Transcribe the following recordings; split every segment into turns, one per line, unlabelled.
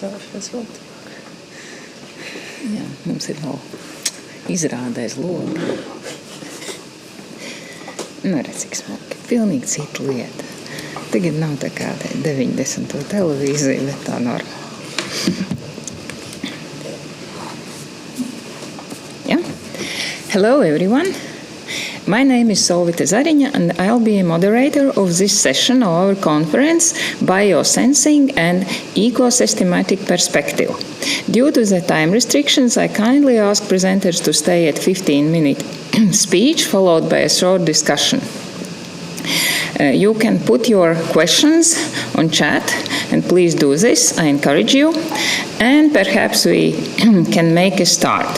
Sākas vēl. Jā, mums ir vēl izrādēs logi. Nu, redz, cik smuki. Pilnīgi cita lieta. Tagad nav tā kā 90. televīzija, bet tā normāla. Yeah. Hello, everyone. My name is ZARINA, and I'll be a moderator of this session of our conference, BioSensing and Ecosystematic Perspective. Due to the time restrictions, I kindly ask presenters to stay at 15-minute speech, followed by a short discussion. You can put your questions on chat, and please do this, I encourage you, and perhaps we can make a start.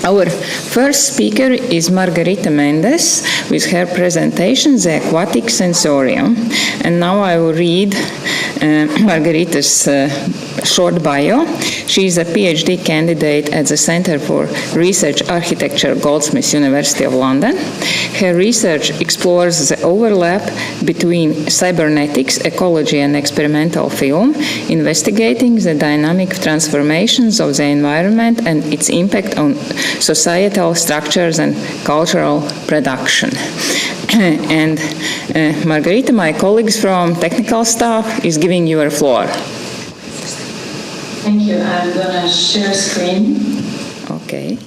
Our first speaker is Margarida MENDES with her presentation, The Aquatic Sensorium. And now I will read Margarida's short bio. She is a PhD candidate at the Center for Research Architecture, Goldsmiths, University of London. Her research explores the overlap between cybernetics, ecology, and experimental film, investigating the dynamic transformations of the environment and its impact on societal structures and cultural production. And Margarida, my colleagues from technical staff, is giving you the floor.
Thank you. I'm going to share screen.
Okay.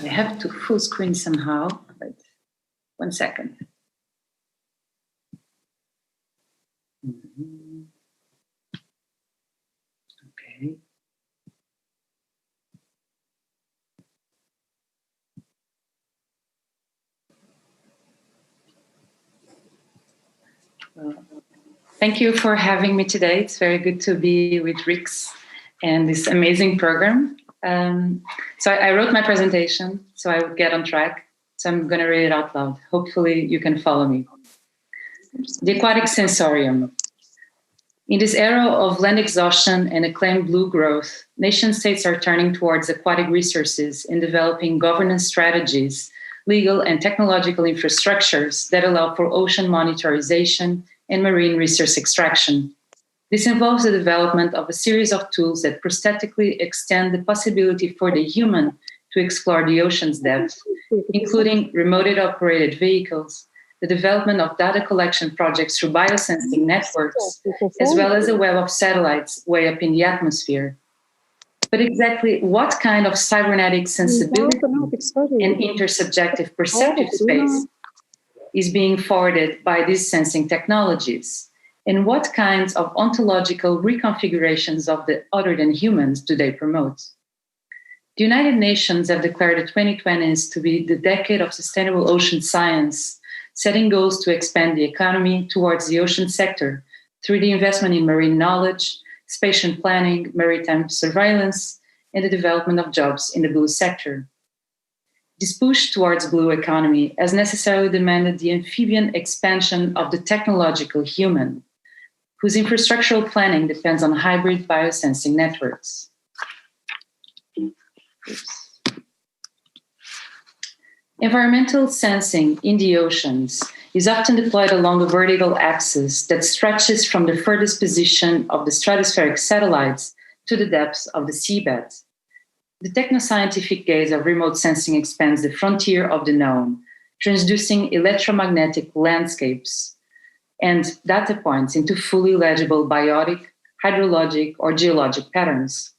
I have to full screen somehow, but 1 second. Okay. Well, thank you for having me today. It's very good to be with Rix and this amazing program. So I wrote my presentation so I would get on track. So I'm going to read it out loud. Hopefully you can follow me. The Aquatic Sensorium. In this era of land exhaustion and acclaimed blue growth, nation-states are turning towards aquatic resources and developing governance strategies, legal and technological infrastructures that allow for ocean monitorization and marine resource extraction. This involves the development of a series of tools that prosthetically extend the possibility for the human to explore the ocean's depth, including remotely operated vehicles, the development of data collection projects through biosensing networks, as well as a web of satellites way up in the atmosphere. But exactly what kind of cybernetic sensibility and intersubjective perceptive space is being forwarded by these sensing technologies? And what kinds of ontological reconfigurations of the other than humans do they promote? The United Nations have declared the 2020s to be the decade of sustainable ocean science, setting goals to expand the economy towards the ocean sector through the investment in marine knowledge, spatial planning, maritime surveillance, and the development of jobs in the blue sector. This push towards blue economy has necessarily demanded the amphibian expansion of the technological human, whose infrastructural planning depends on hybrid biosensing networks. Environmental sensing in the oceans is often deployed along a vertical axis that stretches from the furthest position of the stratospheric satellites to the depths of the seabed. The technoscientific gaze of remote sensing expands the frontier of the known, transducing electromagnetic landscapes and data points into fully legible biotic, hydrologic, or geologic patterns.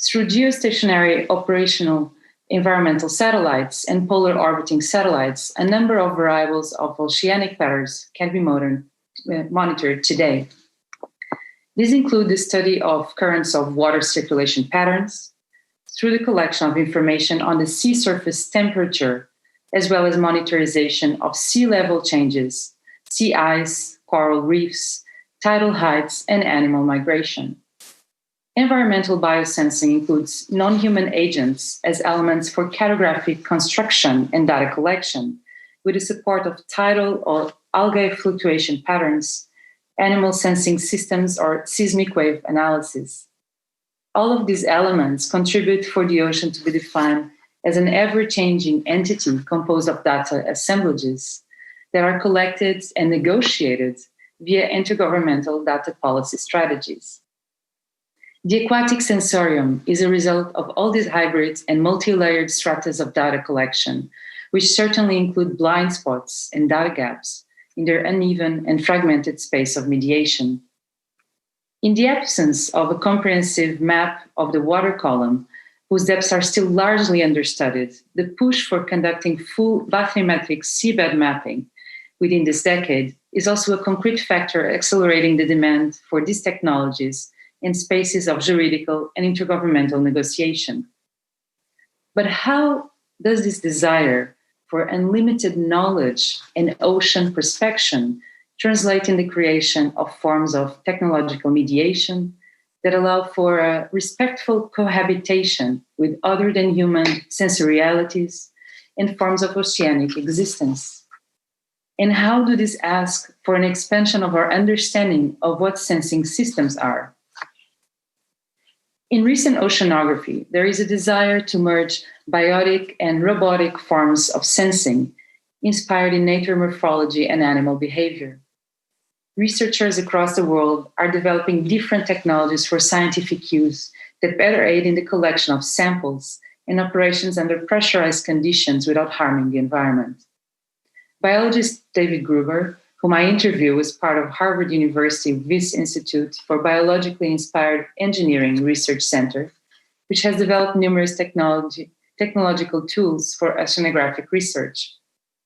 Through geostationary operational environmental satellites and polar orbiting satellites, a number of variables of oceanic patterns can be monitored today. These include the study of currents of water circulation patterns, through the collection of information on the sea surface temperature, as well as monitorization of sea level changes, sea ice, coral reefs, tidal heights, and animal migration. Environmental biosensing includes non-human agents as elements for cartographic construction and data collection, with the support of tidal or algae fluctuation patterns, animal sensing systems, or seismic wave analysis. All of these elements contribute for the ocean to be defined as an ever-changing entity composed of data assemblages that are collected and negotiated via intergovernmental data policy strategies. The Aquatic Sensorium is a result of all these hybrids and multi-layered stratas of data collection, which certainly include blind spots and data gaps in their uneven and fragmented space of mediation. In the absence of a comprehensive map of the water column, whose depths are still largely understudied, the push for conducting full bathymetric seabed mapping within this decade is also a concrete factor accelerating the demand for these technologies in spaces of juridical and intergovernmental negotiation. But how does this desire for unlimited knowledge and ocean perspection translate in the creation of forms of technological mediation that allow for a respectful cohabitation with other than human sensorialities and forms of oceanic existence? And how do this ask for an expansion of our understanding of what sensing systems are? In recent oceanography, there is a desire to merge biotic and robotic forms of sensing inspired in nature morphology and animal behavior. Researchers across the world are developing different technologies for scientific use that better aid in the collection of samples and operations under pressurized conditions without harming the environment. Biologist David Gruber, whom I interview as part of Harvard University Wyss Institute for Biologically Inspired Engineering Research Center, which has developed numerous technological tools for oceanographic research.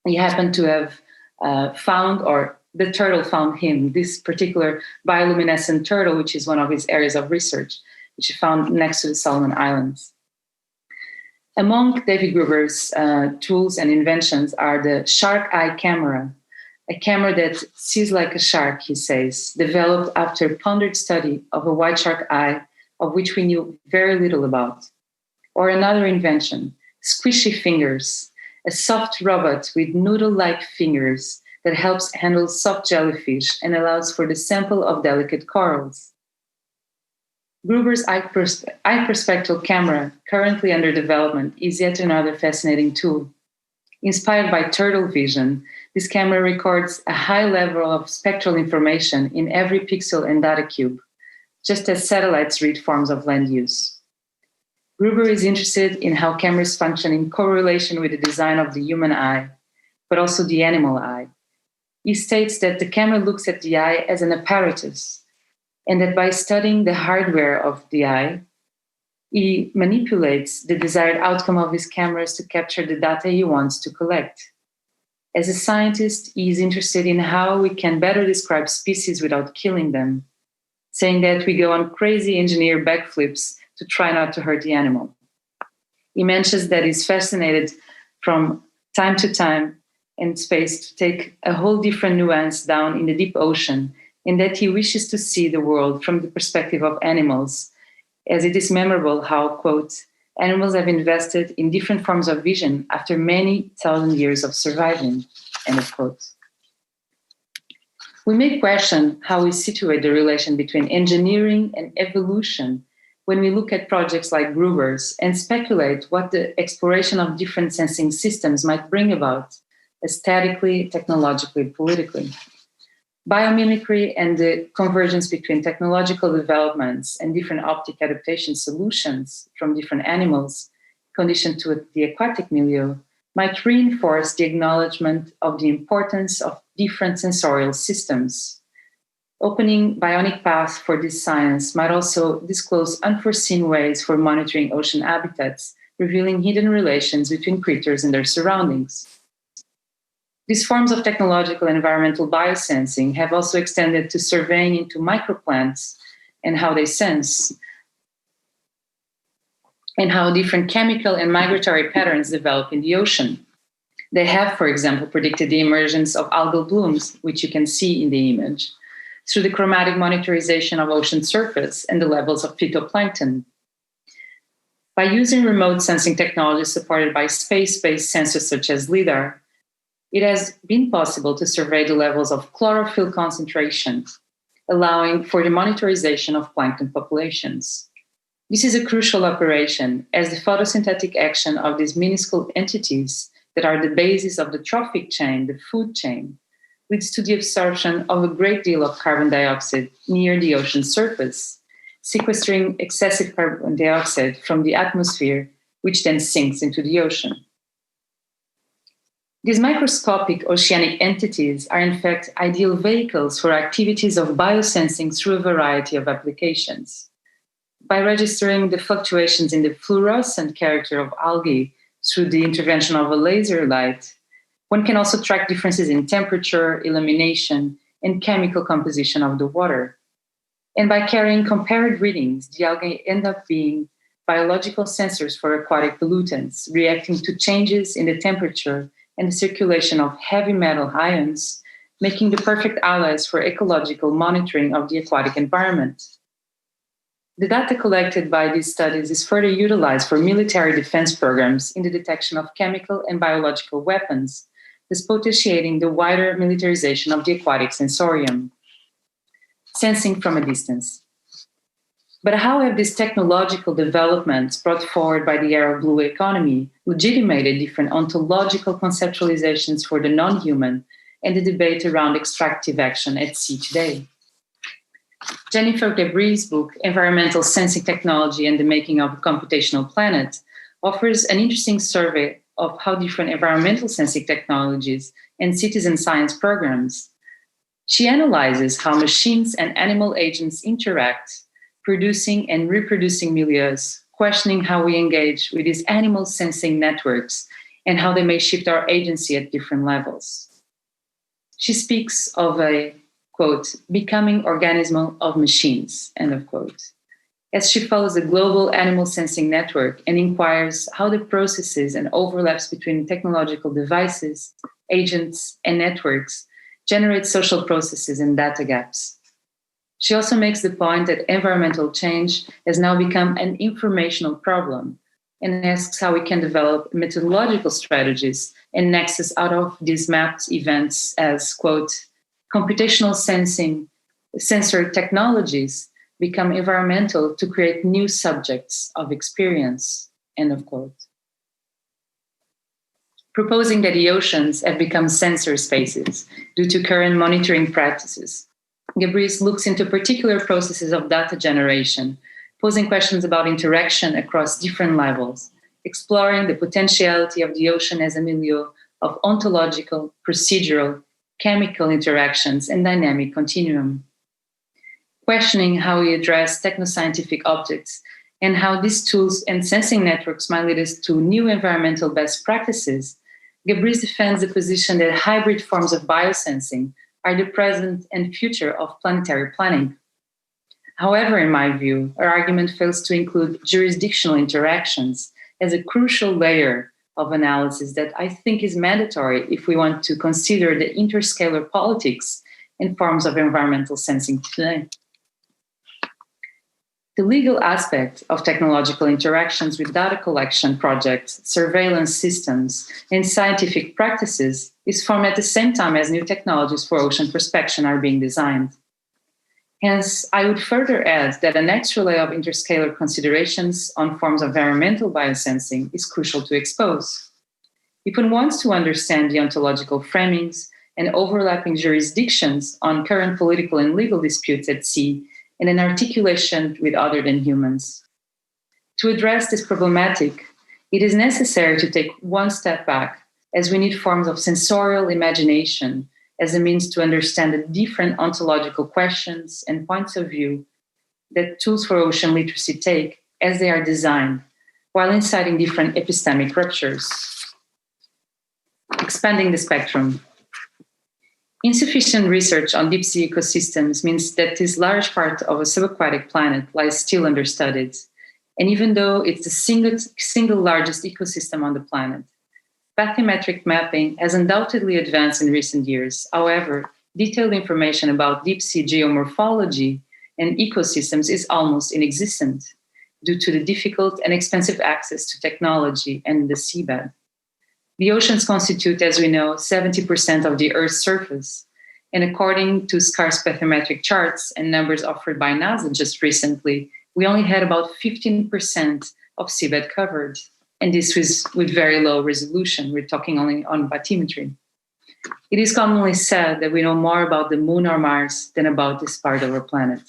He happened to have found, or the turtle found him, this particular bioluminescent turtle, which is one of his areas of research, which he found next to the Solomon Islands. Among David Gruber's tools and inventions are the shark eye camera, a camera that sees like a shark, he says, developed after pondered study of a white shark eye, of which we knew very little about. Or another invention, squishy fingers, a soft robot with noodle-like fingers that helps handle soft jellyfish and allows for the sample of delicate corals. Gruber's eye perspectral camera, currently under development, is yet another fascinating tool. Inspired by turtle vision, this camera records a high level of spectral information in every pixel and data cube, just as satellites read forms of land use. Gruber is interested in how cameras function in correlation with the design of the human eye, but also the animal eye. He states that the camera looks at the eye as an apparatus, and that by studying the hardware of the eye, he manipulates the desired outcome of his cameras to capture the data he wants to collect. As a scientist, he is interested in how we can better describe species without killing them, saying that we go on crazy engineer backflips to try not to hurt the animal. He mentions that he's fascinated from time to time and space to take a whole different nuance down in the deep ocean, and that he wishes to see the world from the perspective of animals, as it is memorable how, quote, animals have invested in different forms of vision after many thousand years of surviving, end of quote. We may question how we situate the relation between engineering and evolution when we look at projects like Gruber's and speculate what the exploration of different sensing systems might bring about, aesthetically, technologically, politically. Biomimicry and the convergence between technological developments and different optic adaptation solutions from different animals conditioned to the aquatic milieu might reinforce the acknowledgement of the importance of different sensorial systems. Opening bionic paths for this science might also disclose unforeseen ways for monitoring ocean habitats, revealing hidden relations between creatures and their surroundings. These forms of technological and environmental biosensing have also extended to surveying into microplants and how they sense, and how different chemical and migratory patterns develop in the ocean. They have, for example, predicted the emergence of algal blooms, which you can see in the image, through the chromatic monitorization of ocean surface and the levels of phytoplankton. By using remote sensing technologies supported by space-based sensors such as LIDAR, it has been possible to survey the levels of chlorophyll concentration, allowing for the monitorization of plankton populations. This is a crucial operation, as the photosynthetic action of these minuscule entities that are the basis of the trophic chain, the food chain, leads to the absorption of a great deal of carbon dioxide near the ocean surface, sequestering excessive carbon dioxide from the atmosphere, which then sinks into the ocean. These microscopic oceanic entities are in fact ideal vehicles for activities of biosensing through a variety of applications. By registering the fluctuations in the fluorescent character of algae through the intervention of a laser light, one can also track differences in temperature, illumination, and chemical composition of the water. And by carrying compared readings, the algae end up being biological sensors for aquatic pollutants, reacting to changes in the temperature and the circulation of heavy metal ions, making the perfect allies for ecological monitoring of the aquatic environment. The data collected by these studies is further utilized for military defense programs in the detection of chemical and biological weapons, thus potentiating the wider militarization of the aquatic sensorium. Sensing from a distance. But how have these technological developments brought forward by the era of blue economy legitimated different ontological conceptualizations for the non-human and the debate around extractive action at sea today? Jennifer Debris' book, Environmental Sensing Technology and the Making of a Computational Planet, offers an interesting survey of how different environmental sensing technologies and citizen science programs. She analyzes how machines and animal agents interact, producing and reproducing milieus, questioning how we engage with these animal sensing networks and how they may shift our agency at different levels. She speaks of a, quote, becoming organismal of machines, end of quote, as she follows the global animal sensing network and inquires how the processes and overlaps between technological devices, agents, and networks generate social processes and data gaps. She also makes the point that environmental change has now become an informational problem and asks how we can develop methodological strategies and nexus out of these mapped events as, quote, computational sensor technologies become environmental to create new subjects of experience, end of quote. Proposing that the oceans have become sensor spaces due to current monitoring practices, Debris looks into particular processes of data generation, posing questions about interaction across different levels, exploring the potentiality of the ocean as a milieu of ontological, procedural, chemical interactions and dynamic continuum. Questioning how we address technoscientific objects and how these tools and sensing networks might lead us to new environmental best practices, Debris defends the position that hybrid forms of biosensing are the present and future of planetary planning. However, in my view, our argument fails to include jurisdictional interactions as a crucial layer of analysis that I think is mandatory if we want to consider the interscalar politics and forms of environmental sensing today. The legal aspect of technological interactions with data collection projects, surveillance systems, and scientific practices is formed at the same time as new technologies for ocean prospection are being designed. Hence, I would further add that a next relay of interscalar considerations on forms of environmental biosensing is crucial to expose. If one wants to understand the ontological framings and overlapping jurisdictions on current political and legal disputes at sea, and an articulation with other than humans. To address this problematic, it is necessary to take one step back, as we need forms of sensorial imagination as a means to understand the different ontological questions and points of view that tools for ocean literacy take as they are designed, while inciting different epistemic ruptures. Expanding the spectrum. Insufficient research on deep sea ecosystems means that this large part of a subaquatic planet lies still understudied. And even though it's the single largest ecosystem on the planet, bathymetric mapping has undoubtedly advanced in recent years. However, detailed information about deep sea geomorphology and ecosystems is almost inexistent due to the difficult and expensive access to technology and the seabed. The oceans constitute, as we know, 70% of the Earth's surface. And according to scarce bathymetric charts and numbers offered by NASA just recently, we only had about 15% of seabed covered. And this was with very low resolution. We're talking only on bathymetry. It is commonly said that we know more about the moon or Mars than about this part of our planet.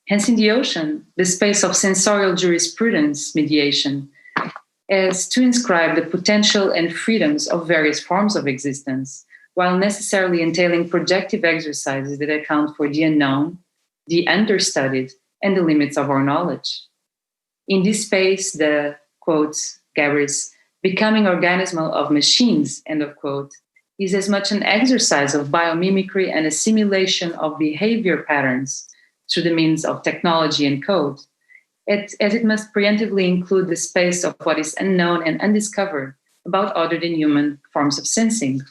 Hence, in the ocean, the space of sensorial jurisprudence mediation is to inscribe the potential and freedoms of various forms of existence, while necessarily entailing projective exercises that account for the unknown, the understudied, and the limits of our knowledge. In this space, the, quote, Gabri's, becoming organismal of machines, end of quote, is as much an exercise of biomimicry and a simulation of behavior patterns through the means of technology and code, as it must preemptively include the space of what is unknown and undiscovered about other than human forms of sensing.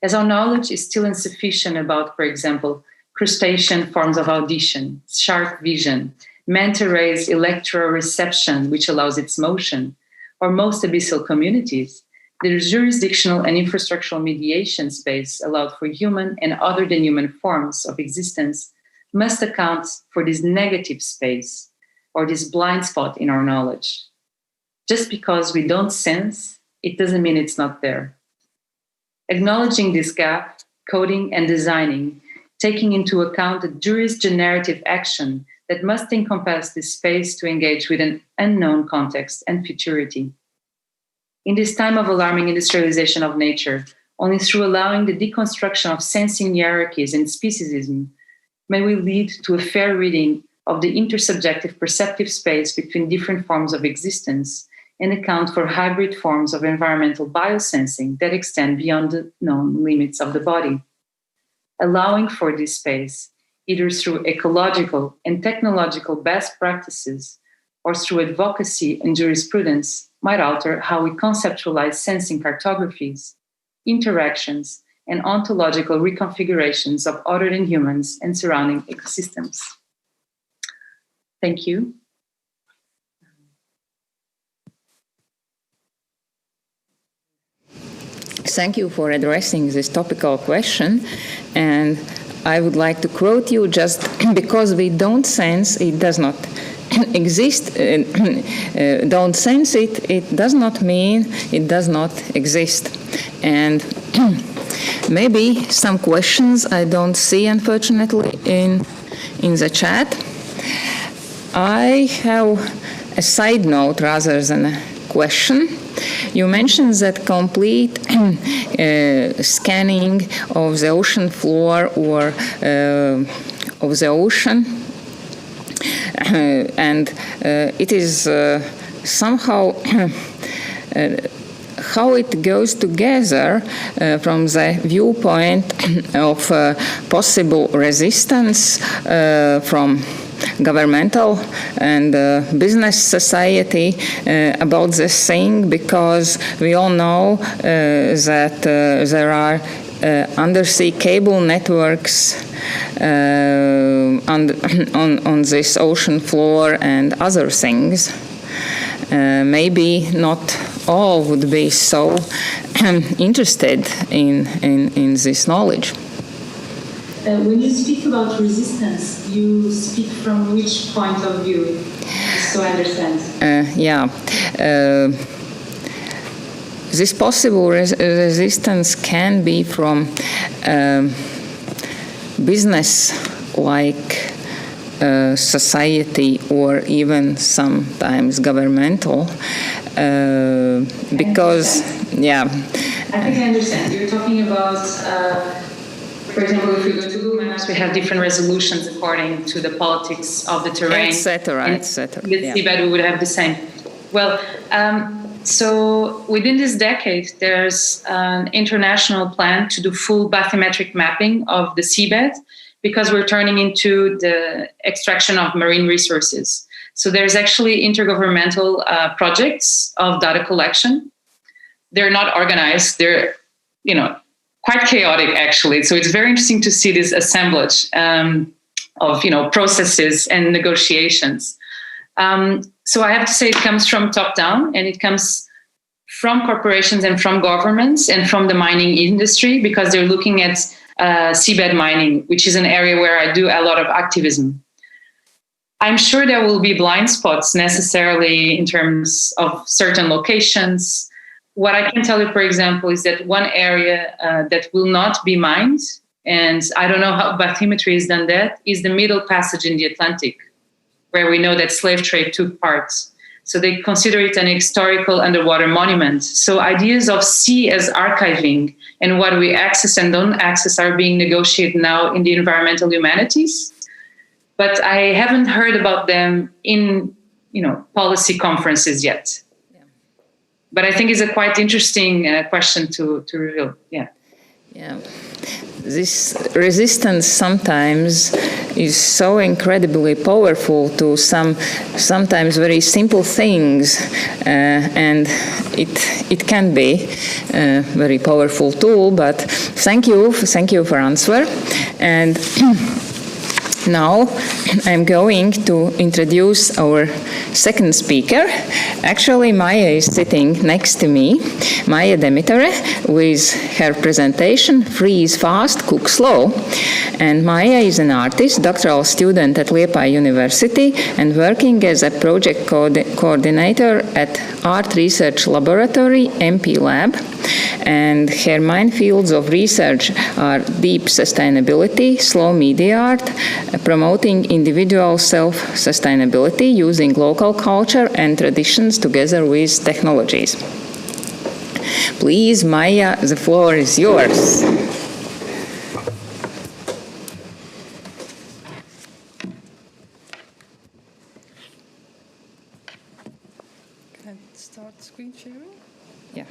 As our knowledge is still insufficient about, for example, crustacean forms of audition, shark vision, manta rays electroreception, which allows its motion, or most abyssal communities, the jurisdictional and infrastructural mediation space allowed for human and other than human forms of existence must account for this negative space or this blind spot in our knowledge. Just because we don't sense, it doesn't mean it's not there. Acknowledging this gap, coding and designing, taking into account the jurisgenerative action that must encompass this space to engage with an unknown context and futurity. In this time of alarming industrialization of nature, only through allowing the deconstruction of sensing hierarchies and speciesism may we lead to a fair reading of the intersubjective perceptive space between different forms of existence and account for hybrid forms of environmental biosensing that extend beyond the known limits of the body. Allowing for this space, either through ecological and technological best practices or through advocacy and jurisprudence, might alter how we conceptualize sensing cartographies, interactions, and ontological reconfigurations of other than humans and surrounding ecosystems. Thank you.
Thank you for addressing this topical question. And I would like to quote you: just because we don't sense, it does not exist. Don't sense it, it does not mean it does not exist. And maybe some questions I don't see, unfortunately, in the chat. I have a side note rather than a question. You mentioned that complete scanning of the ocean floor or of the ocean, and it is somehow how it goes together from the viewpoint of possible resistance from governmental and business society about this thing, because we all know that there are undersea cable networks on this ocean floor and other things. Maybe not all would be so interested in this knowledge.
When you speak about resistance, you speak from which point of view, so I understand?
This possible resistance can be from business-like society or even sometimes governmental, because,
I think I understand. You're talking about... for example, if we go to Google Maps, we have different resolutions according to the politics of the terrain,
etc.
With seabed, we would have the same. Well, so within this decade, there's an international plan to do full bathymetric mapping of the seabed, because we're turning into the extraction of marine resources. So there's actually intergovernmental projects of data collection. They're not organized. They're, quite chaotic, actually. So it's very interesting to see this assemblage of, processes and negotiations. So I have to say it comes from top down, and it comes from corporations and from governments and from the mining industry, because they're looking at seabed mining, which is an area where I do a lot of activism.
I'm sure there will be blind spots necessarily in terms of certain locations. What I can tell you, for example, is that one area that will not be mined, and I don't know how bathymetry is done that, is the Middle Passage in the Atlantic, where we know that slave trade took part. So they consider it an historical underwater monument. So ideas of sea as archiving and what we access and don't access are being negotiated now in the environmental humanities. But I haven't heard about them in, policy conferences yet. Yeah. But I think it's a quite interesting question to reveal. Yeah.
Yeah. This resistance sometimes is so incredibly powerful to sometimes very simple things, and it can be a very powerful tool. But thank you for answer. And now I'm going to introduce our second speaker. Actually, Maija is sitting next to me. Maija DEMITERE with her presentation, Freeze Fast, Cook Slow. And Maija is an artist, doctoral student at Liepāja University, and working as a project coordinator at Art Research Laboratory, MP Lab. And her main fields of research are deep sustainability, slow media art, promoting individual self-sustainability using local culture and traditions together with technologies. Please, Maija, the floor is yours.
Can I start screen sharing?
Yeah.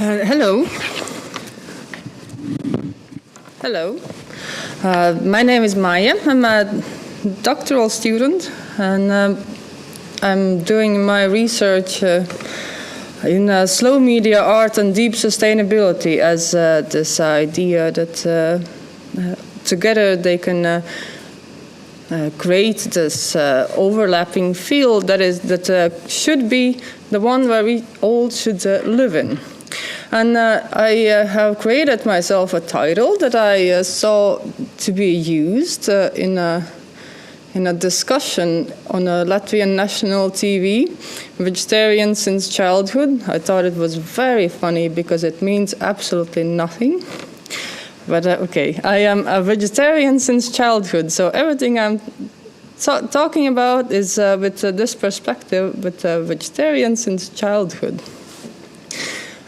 Hello. Hello. My name is Maija. I'm a doctoral student, and I'm doing my research in slow media art and deep sustainability as this idea that together they can create this overlapping field that should be the one where we all should live in. And I have created myself a title that I saw to be used in a discussion on a Latvian national TV, vegetarian since childhood. I thought it was very funny because it means absolutely nothing. But okay, I am a vegetarian since childhood, so everything I'm talking about is with this perspective, with vegetarian since childhood.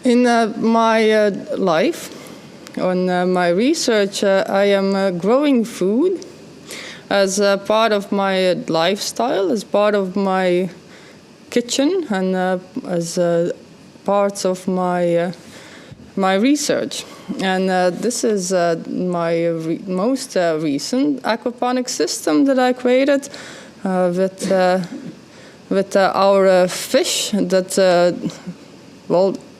In my life, on my research, I am growing food as a part of my lifestyle, as part of my kitchen, and as parts of my research. And this is my most recent aquaponic system that I created with our fish that,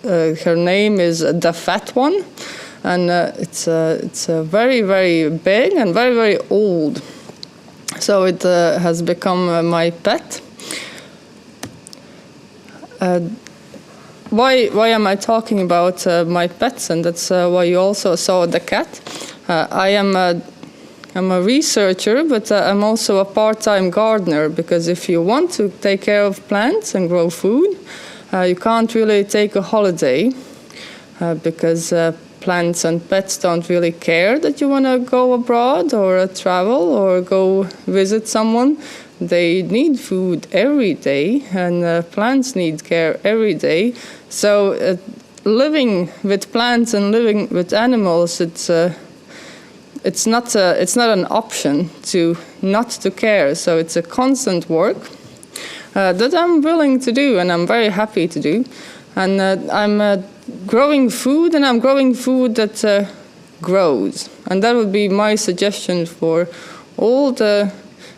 her name is the Fat One, and it's very, very big and very, very old. So it has become my pet. Why am I talking about my pets? And that's why you also saw the cat. I'm a researcher, but I'm also a part-time gardener, because if you want to take care of plants and grow food, you can't really take a holiday because plants and pets don't really care that you want to go abroad or travel or go visit someone. They need food every day, and plants need care every day. So living with plants and living with animals, it's not an option to not to care. So it's a constant work that I'm willing to do, and I'm very happy to do. And I'm growing food, and I'm growing food that grows. And that would be my suggestion for all the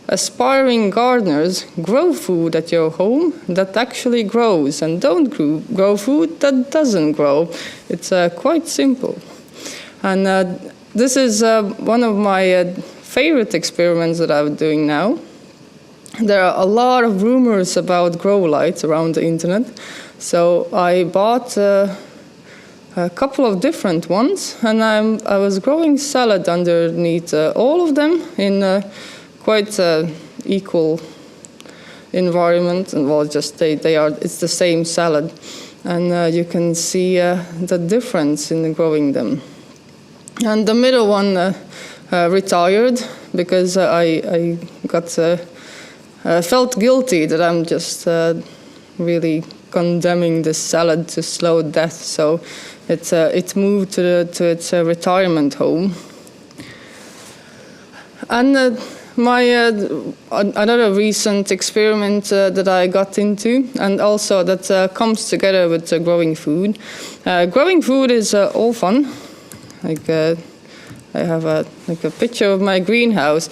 aspiring gardeners grow food at your home that actually grows, and don't grow food that doesn't grow. It's quite simple. And this is one of my favorite experiments that I'm doing now. There are a lot of rumors about grow lights around the internet, so I bought a couple of different ones, and I was growing salad underneath all of them in quite equal environment, and well, just it's the same salad, and you can see the difference in growing them. And the middle one retired because I got felt guilty that I'm just really condemning this salad to slow death, so it moved to its retirement home. And my another recent experiment that I got into, and also that comes together with growing food. Growing food is all fun. Like I have a picture of my greenhouse.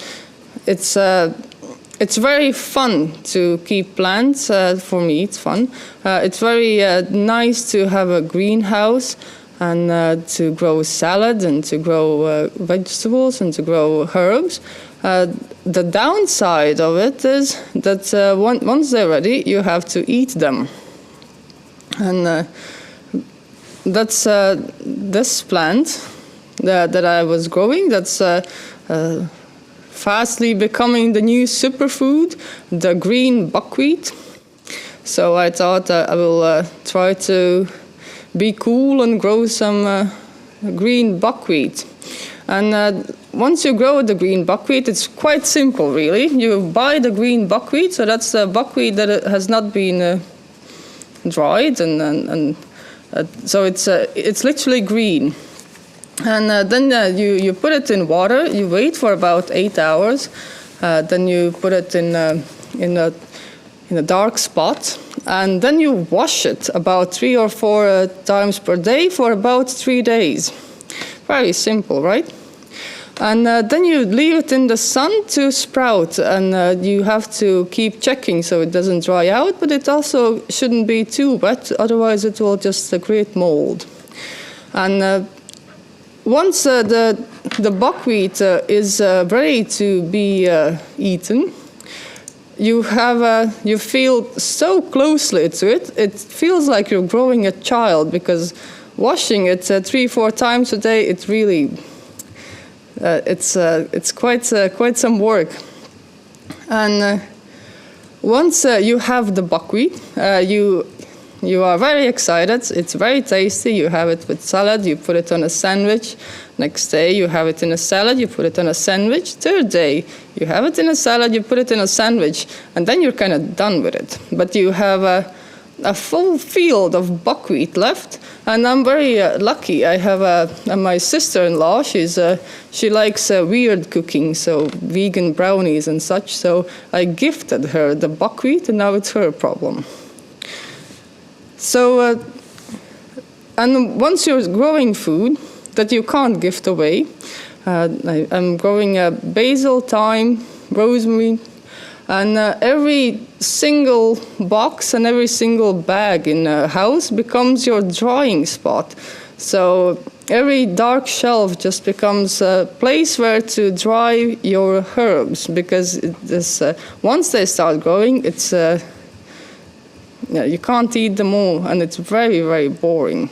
It's very fun to keep plants. For me, it's fun. It's very nice to have a greenhouse and to grow salad and to grow vegetables and to grow herbs. The downside of it is that once they're ready, you have to eat them. And that's this plant that I was growing. That's fastly becoming the new superfood, the green buckwheat. So I thought I will try to be cool and grow some green buckwheat. And once you grow the green buckwheat, it's quite simple, really. You buy the green buckwheat, so that's the buckwheat that has not been dried, and so it's literally green. And then you put it in water. You wait for about 8 hours. Then you put it in a dark spot, and then you wash it about 3 or 4 times per day for about 3 days. Very simple, right? And then you leave it in the sun to sprout, and you have to keep checking so it doesn't dry out, but it also shouldn't be too wet, otherwise it will just create mold. And once the buckwheat is ready to be eaten, you feel so closely to it. It feels like you're growing a child, because washing it 3-4 times a day, it really it's quite some work. And once you have the buckwheat, you are very excited. It's very tasty. You have it with salad. You put it on a sandwich. Next day, you have it in a salad. You put it on a sandwich. Third day, you have it in a salad. You put it in a sandwich. And then you're kind of done with it. But you have a full field of buckwheat left. And I'm very lucky. I have my sister-in-law. She likes weird cooking, so vegan brownies and such. So I gifted her the buckwheat, and now it's her problem. So, and once you're growing food that you can't gift away, I'm growing basil, thyme, rosemary, and every single box and every single bag in a house becomes your drying spot. So every dark shelf just becomes a place where to dry your herbs, because once they start growing, it's you can't eat them all, and it's very, very boring.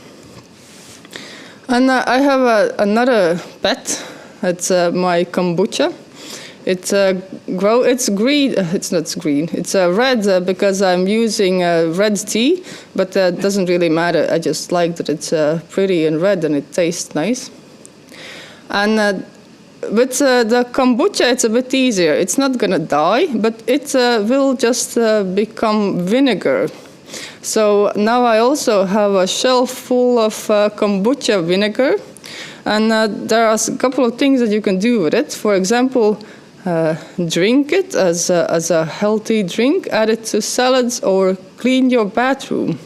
And I have another pet. It's my kombucha. It's green. It's not green. It's red because I'm using red tea, but it doesn't really matter. I just like that it's pretty and red, and it tastes nice. And with the kombucha, it's a bit easier. It's not going to die, but it will just become vinegar. So now I also have a shelf full of kombucha vinegar, and there are a couple of things that you can do with it. For example, drink it as a healthy drink, add it to salads, or clean your bathroom.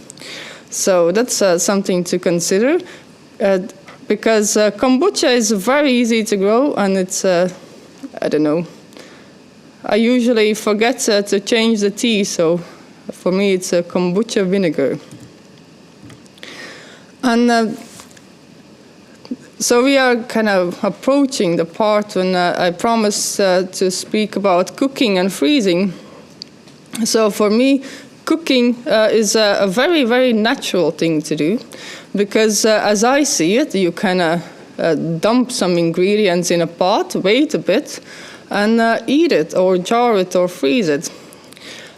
So that's something to consider, because kombucha is very easy to grow, and it's, I don't know, I usually forget to change the tea, so for me it's a kombucha vinegar. And so we are kind of approaching the part when I promised to speak about cooking and freezing. So for me, cooking is a very, very natural thing to do, because as I see it, you kind of dump some ingredients in a pot, wait a bit, and eat it, or jar it, or freeze it.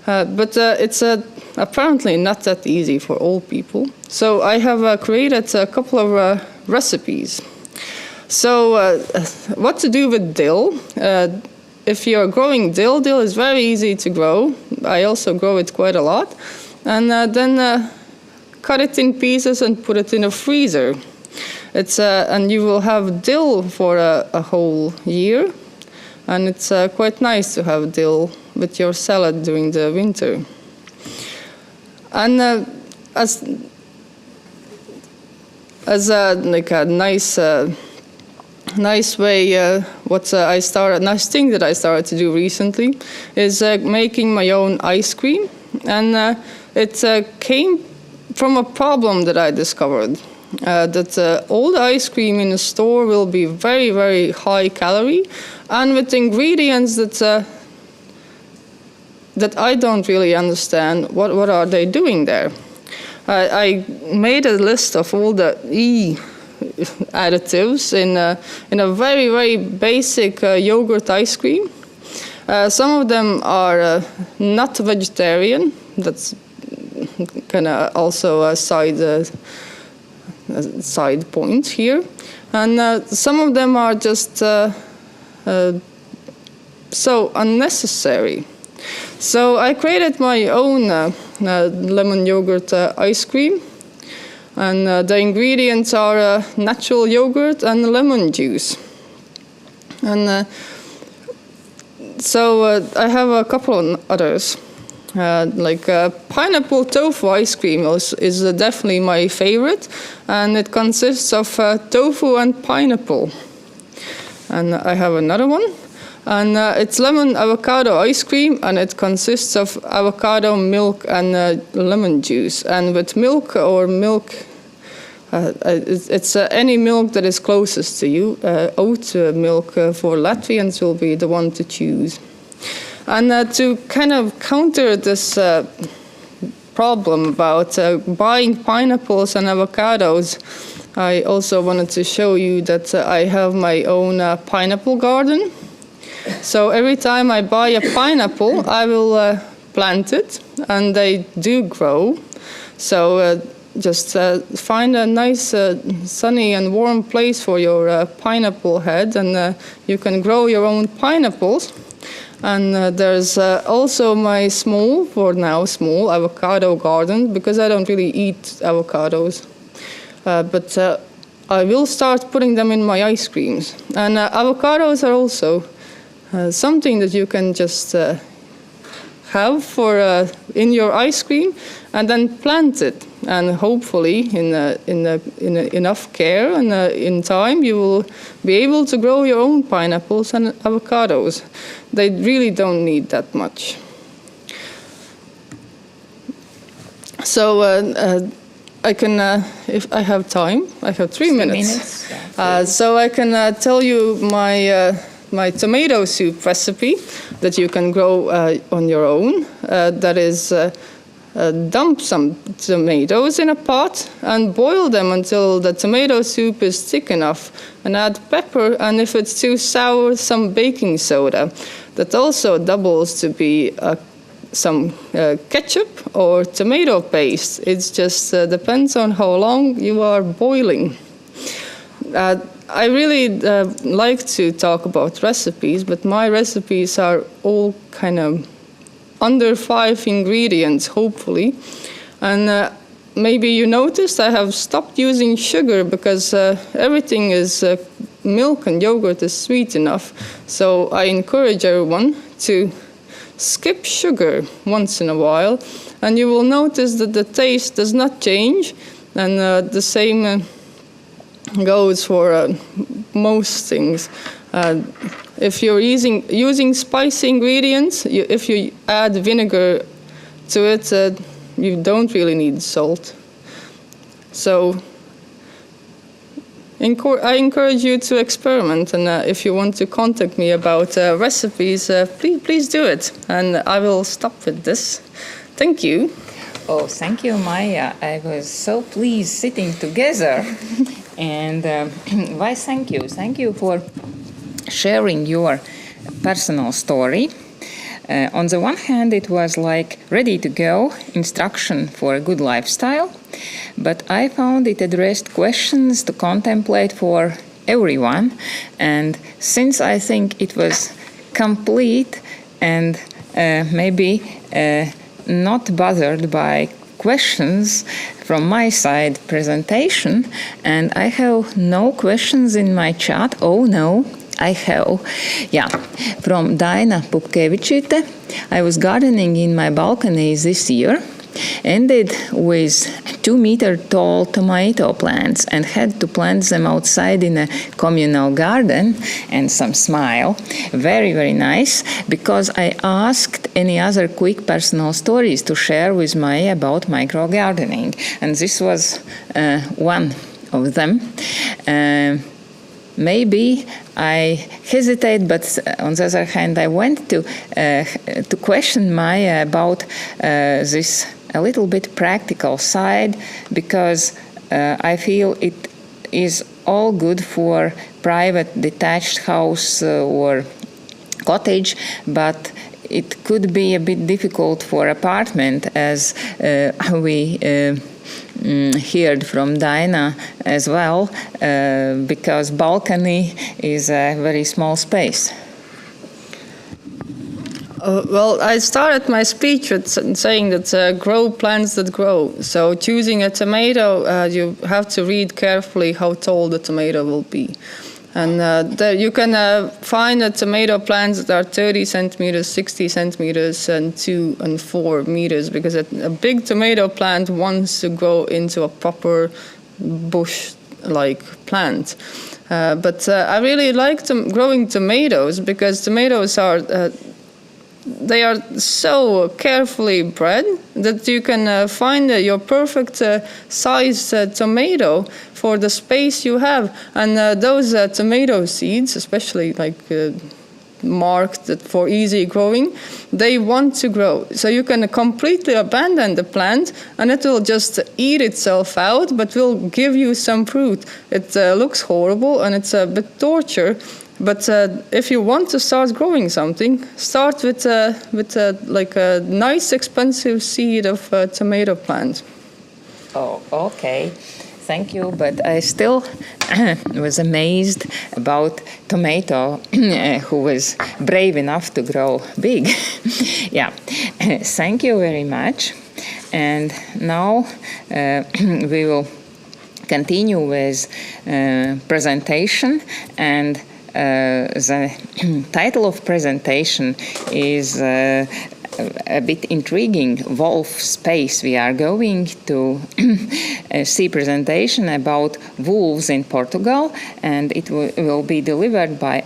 But it's apparently not that easy for all people. So I have created a couple of recipes. So what to do with dill? If you're growing dill, dill is very easy to grow. I also grow it quite a lot. And then cut it in pieces and put it in a freezer. And you will have dill for a whole year. And it's quite nice to have dill with your salad during the winter. And as like a nice way, nice thing that I started to do recently is making my own ice cream. And it came from a problem that I discovered, that all the ice cream in a store will be very, very high calorie, and with ingredients that I don't really understand what are they doing there. I made a list of all the additives in a very, very basic yogurt ice cream. Some of them are not vegetarian. That's kind of also a side point here. And some of them are just so unnecessary. So I created my own lemon yogurt ice cream. And the ingredients are natural yogurt and lemon juice. And so I have a couple of others. Like pineapple tofu ice cream is definitely my favorite. And it consists of tofu and pineapple. And I have another one. And it's lemon avocado ice cream, and it consists of avocado, milk, and lemon juice. And with milk or milk, it's any milk that is closest to you. Oat milk for Latvians will be the one to choose. And to kind of counter this problem about buying pineapples and avocados, I also wanted to show you that I have my own pineapple garden. So every time I buy a pineapple, I will plant it, and they do grow. So just find a nice sunny and warm place for your pineapple head, and you can grow your own pineapples. And there's also my small avocado garden, because I don't really eat avocados. But I will start putting them in my ice creams. And avocados are also something that you can just have for in your ice cream, and then plant it. And hopefully, in enough care and in time, you will be able to grow your own pineapples and avocados. They really don't need that much. So I can, if I have time, I have 3 minutes. So I can tell you my tomato soup recipe that you can grow on your own. That is, dump some tomatoes in a pot and boil them until the tomato soup is thick enough, and add pepper, and if it's too sour, some baking soda. That also doubles to be some ketchup or tomato paste. It just depends on how long you are boiling. I really like to talk about recipes, but my recipes are all kind of under 5 ingredients, hopefully. And maybe you noticed I have stopped using sugar, because everything is milk and yogurt is sweet enough. So I encourage everyone to skip sugar once in a while, and you will notice that the taste does not change. And the same goes for most things. if you're using spicy ingredients, if you add vinegar to it, you don't really need salt. So I encourage you to experiment, and if you want to contact me about recipes, please do it. And I will stop with this. Thank you.
Oh, thank you, Maija. I was so pleased sitting together. And why thank you? Thank you for sharing your personal story. On the one hand, it was like ready-to-go instruction for a good lifestyle, but I found it addressed questions to contemplate for everyone. And since I think it was complete and maybe not bothered by questions from my side presentation, and I have no questions in my chat. Oh no, I have. Yeah, from Daina Pupkevičite. I was gardening in my balcony this year, ended with 2-meter tall tomato plants and had to plant them outside in a communal garden, and some smile. Very, very nice, because I asked any other quick personal stories to share with Maija about micro gardening, and this was one of them. Maybe I hesitate, but on the other hand, I went to question Maija about this a little bit practical side, because I feel it is all good for private detached house or cottage, but it could be a bit difficult for apartment, as we heard from Daina as well, because balcony is a very small space.
Well, I started my speech with saying that grow plants that grow. So choosing a tomato, you have to read carefully how tall the tomato will be. And you can find tomato plants that are 30 centimeters, 60 centimeters, and 2 and 4 meters, because a big tomato plant wants to grow into a proper bush-like plant. But I really like growing tomatoes, because tomatoes are they are so carefully bred that you can find your perfect size tomato for the space you have. And those tomato seeds, especially like marked for easy growing, they want to grow. So you can completely abandon the plant and it will just eat itself out, but will give you some fruit. It looks horrible and it's a bit torture. But if you want to start growing something, start with like a nice expensive seed of a tomato plant.
Oh, okay. Thank you. But I still was amazed about tomato who was brave enough to grow big. Yeah. Thank you very much. And now we will continue with presentation, and the title of presentation is a bit intriguing, Wolf Space. We are going to see presentation about wolves in Portugal, and it will be delivered by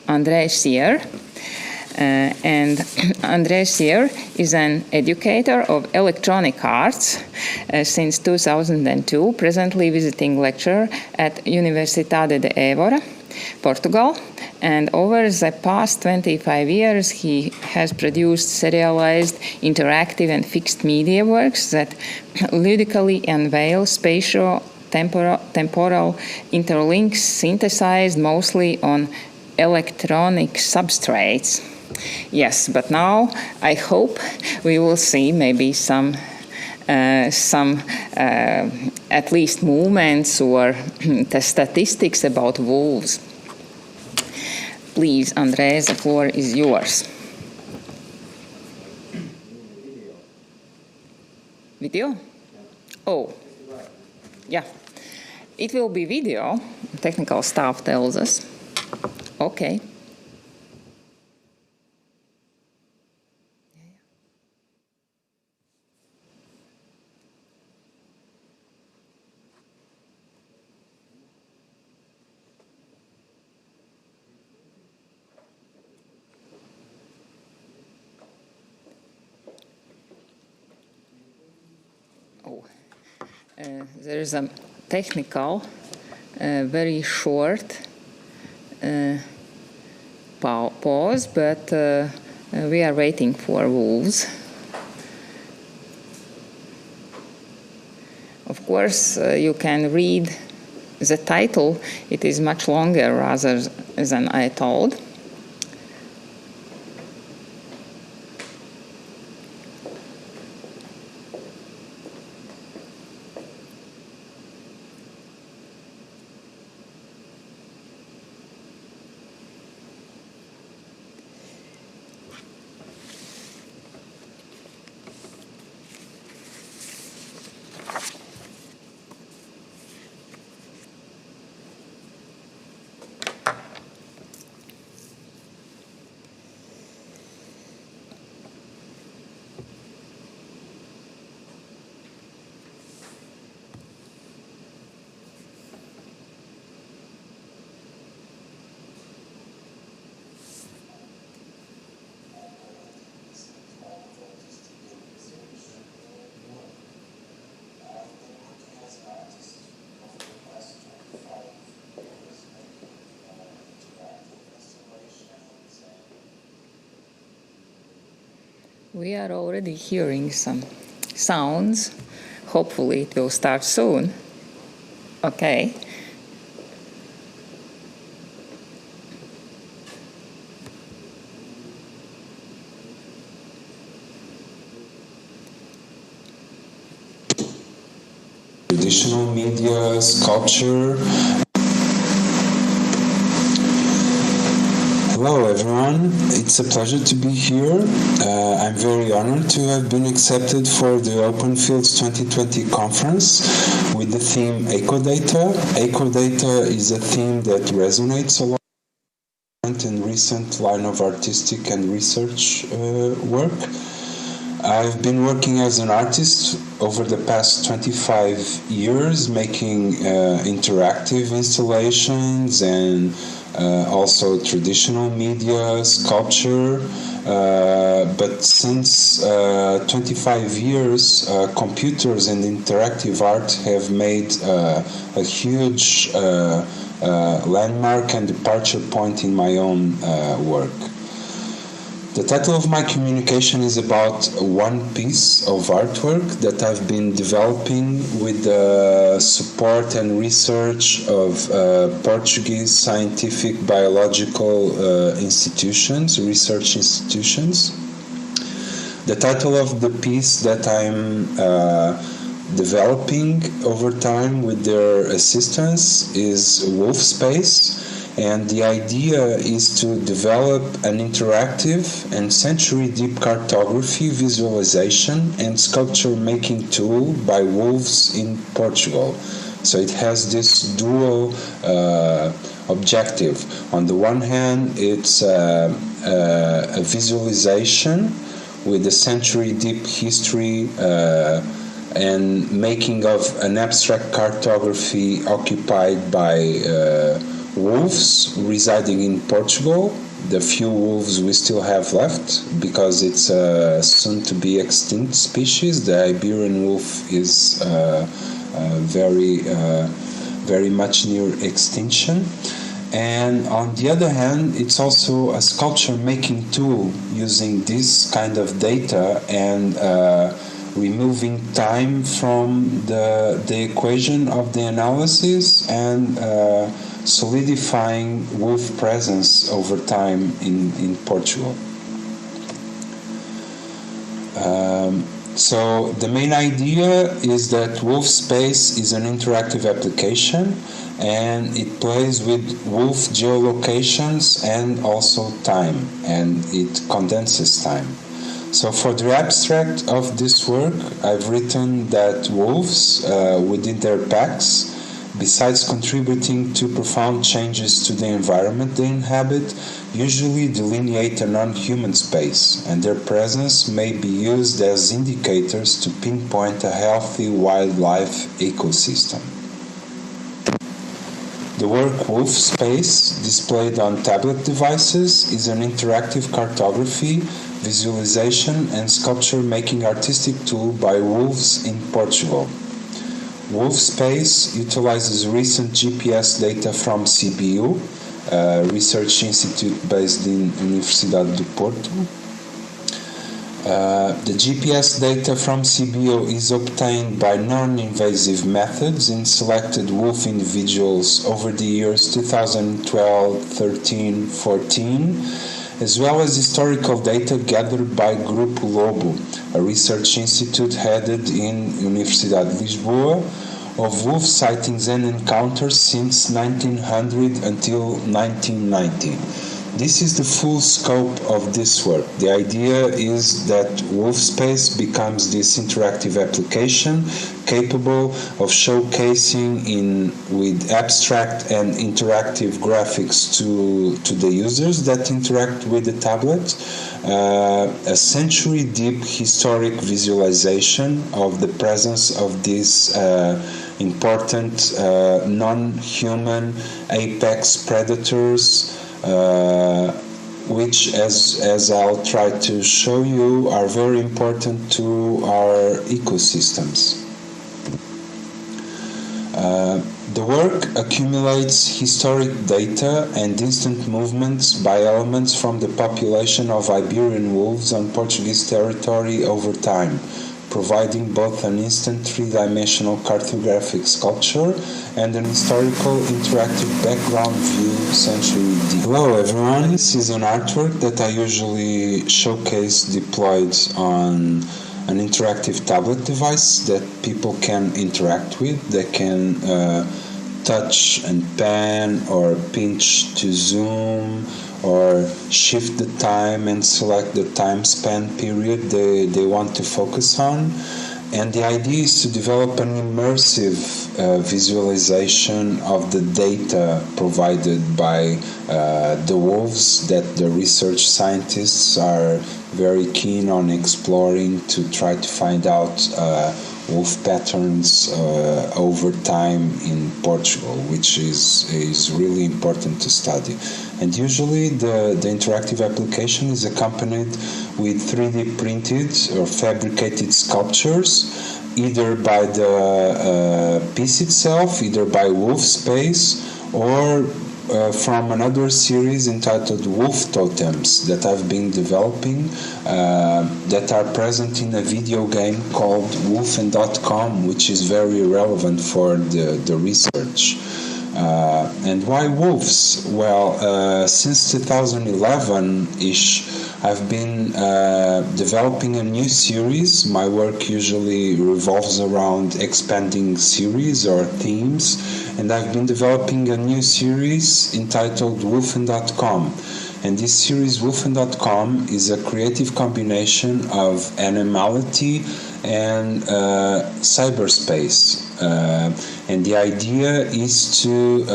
André SIER. And André SIER is an educator of electronic arts since 2002, presently visiting lecturer at Universidade de Évora, Portugal, and over the past 25 years he has produced serialized, interactive and fixed media works that ludically unveil spatial temporal interlinks synthesized mostly on electronic substrates. Yes, but now I hope we will see maybe some at least movements or the statistics about wolves. Please, André, the floor is yours. Video? Oh, yeah. It will be video, technical staff tells us. Okay. There is a technical, very short pause, but we are waiting for wolves. Of course, you can read the title. It is much longer rather than I told. We are already hearing some sounds. Hopefully it will start soon. Okay.
Traditional media, sculpture. Hello everyone, it's a pleasure to be here. I'm very honored to have been accepted for the Open Fields 2020 conference with the theme Ecodata. Ecodata is a theme that resonates a lot in recent line of artistic and research work. I've been working as an artist over the past 25 years, making interactive installations and also traditional media, sculpture, but since 25 years, computers and interactive art have made a huge landmark and departure point in my own work. The title of my communication is about one piece of artwork that I've been developing with the support and research of Portuguese scientific biological institutions, research institutions. The title of the piece that I'm developing over time with their assistance is Wolf Space. And the idea is to develop an interactive and century-deep cartography, visualization, and sculpture-making tool by wolves in Portugal. So it has this dual objective. On the one hand, it's a visualization with a century-deep history and making of an abstract cartography occupied by wolves residing in Portugal, the few wolves we still have left, because it's a soon-to-be extinct species. The Iberian wolf is very much near extinction. And on the other hand, it's also a sculpture-making tool using this kind of data and removing time from the equation of the analysis and solidifying wolf presence over time in Portugal. So the main idea is that Wolf Space is an interactive application and it plays with wolf geolocations and also time, and it condenses time. So for the abstract of this work, I've written that wolves within their packs, besides contributing to profound changes to the environment they inhabit, usually delineate a non-human space, and their presence may be used as indicators to pinpoint a healthy wildlife ecosystem. The work Wolf Space, displayed on tablet devices, is an interactive cartography visualization and sculpture making artistic tool by wolves in Portugal. Wolf Space utilizes recent GPS data from CBU, a research institute based in Universidade do Porto. The GPS data from CBO is obtained by non-invasive methods in selected wolf individuals over the years 2012, 13, 14, as well as historical data gathered by Grupo Lobo, a research institute headed in Universidade de Lisboa, of wolf sightings and encounters since 1900 until 1990. This is the full scope of this work. The idea is that WolfSpace becomes this interactive application capable of showcasing with abstract and interactive graphics to the users that interact with the tablet, a century-deep historic visualization of the presence of these important non-human apex predators, which, as I'll try to show you, are very important to our ecosystems. The work accumulates historic data and instant movements by elements from the population of Iberian wolves on Portuguese territory over time, providing both an instant three-dimensional cartographic sculpture and an historical interactive background view century deep. Hello everyone, this is an artwork that I usually showcase deployed on an interactive tablet device that people can interact with. They can touch and pan or pinch to zoom or shift the time and select the time span period they want to focus on. And the idea is to develop an immersive visualization of the data provided by the wolves that the research scientists are very keen on exploring to try to find out wolf patterns over time in Portugal, which is really important to study. And usually the interactive application is accompanied with 3D printed or fabricated sculptures, either by the piece itself, either by WolfSpace, or from another series entitled Wolf Totems that I've been developing that are present in a video game called Wolfen.com, which is very relevant for the research. And why wolves? Well, since 2011-ish, I've been developing a new series. My work usually revolves around expanding series or themes, and I've been developing a new series entitled Wolfen.com. And this series, Wolfen.com, is a creative combination of animality and cyberspace. And the idea is to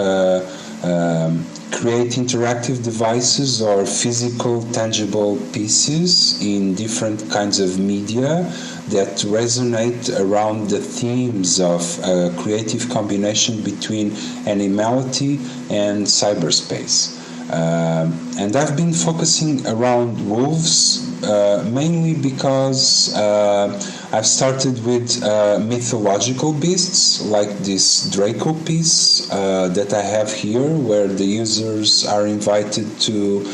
create interactive devices or physical, tangible pieces in different kinds of media that resonate around the themes of a creative combination between animality and cyberspace. And I've been focusing around wolves mainly because I've started with mythological beasts like this Draco piece that I have here, where the users are invited to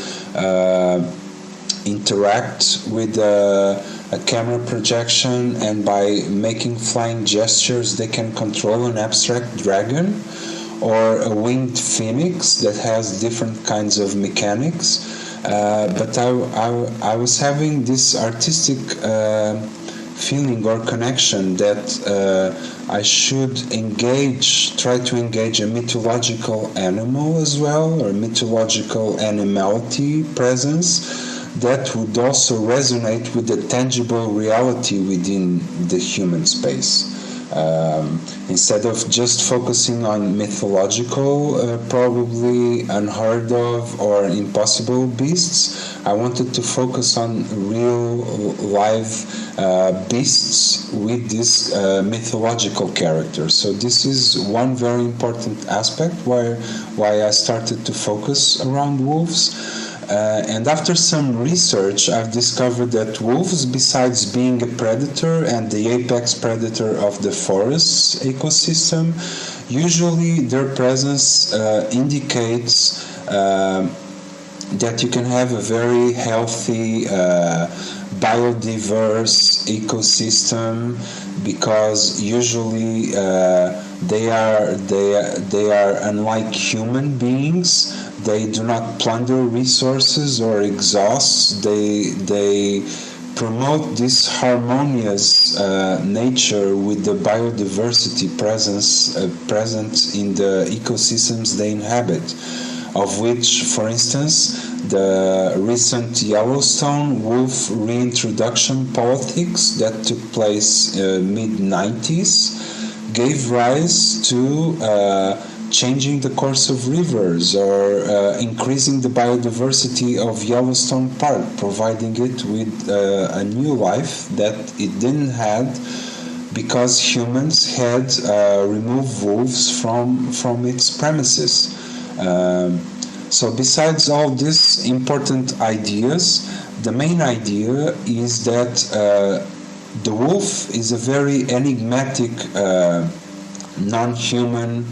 interact with a camera projection, and by making flying gestures they can control an abstract dragon or a winged phoenix that has different kinds of mechanics. But I was having this artistic feeling or connection that I should try to engage a mythological animal as well, or mythological animality presence that would also resonate with the tangible reality within the human space. Instead of just focusing on mythological, probably unheard of or impossible beasts, I wanted to focus on real live beasts with this mythological character. So this is one very important aspect why I started to focus around wolves. And after some research, I've discovered that wolves, besides being a predator and the apex predator of the forest ecosystem, usually their presence indicates that you can have a very healthy, biodiverse ecosystem, because usually they are unlike human beings. They do not plunder resources or exhaust. They promote this harmonious nature with the biodiversity present in the ecosystems they inhabit, of which, for instance, the recent Yellowstone wolf reintroduction Poetics that took place mid-90s gave rise to changing the course of rivers or increasing the biodiversity of Yellowstone Park, providing it with a new life that it didn't have because humans had removed wolves from its premises. So besides all these important ideas, the main idea is that the wolf is a very enigmatic non-human,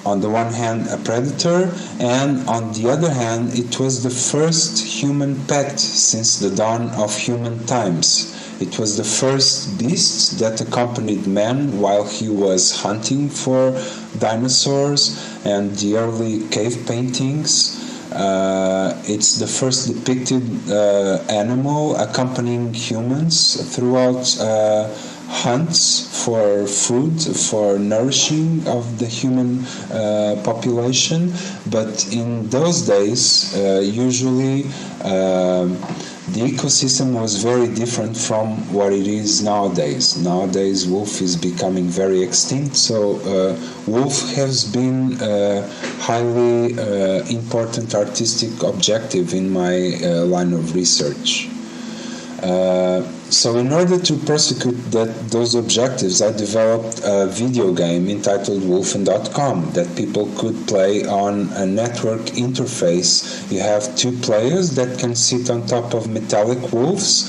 on the one hand a predator, and on the other hand it was the first human pet since the dawn of human times. It was the first beast that accompanied man while he was hunting for dinosaurs and the early cave paintings. It's the first depicted animal accompanying humans throughout hunts for food, for nourishing of the human population. But in those days, usually the ecosystem was very different from what it is nowadays. Nowadays, wolf is becoming very extinct, so wolf has been a highly important artistic objective in my line of research. So in order to prosecute those objectives, I developed a video game entitled Wolfen.com that people could play on a network interface. You have two players that can sit on top of metallic wolves,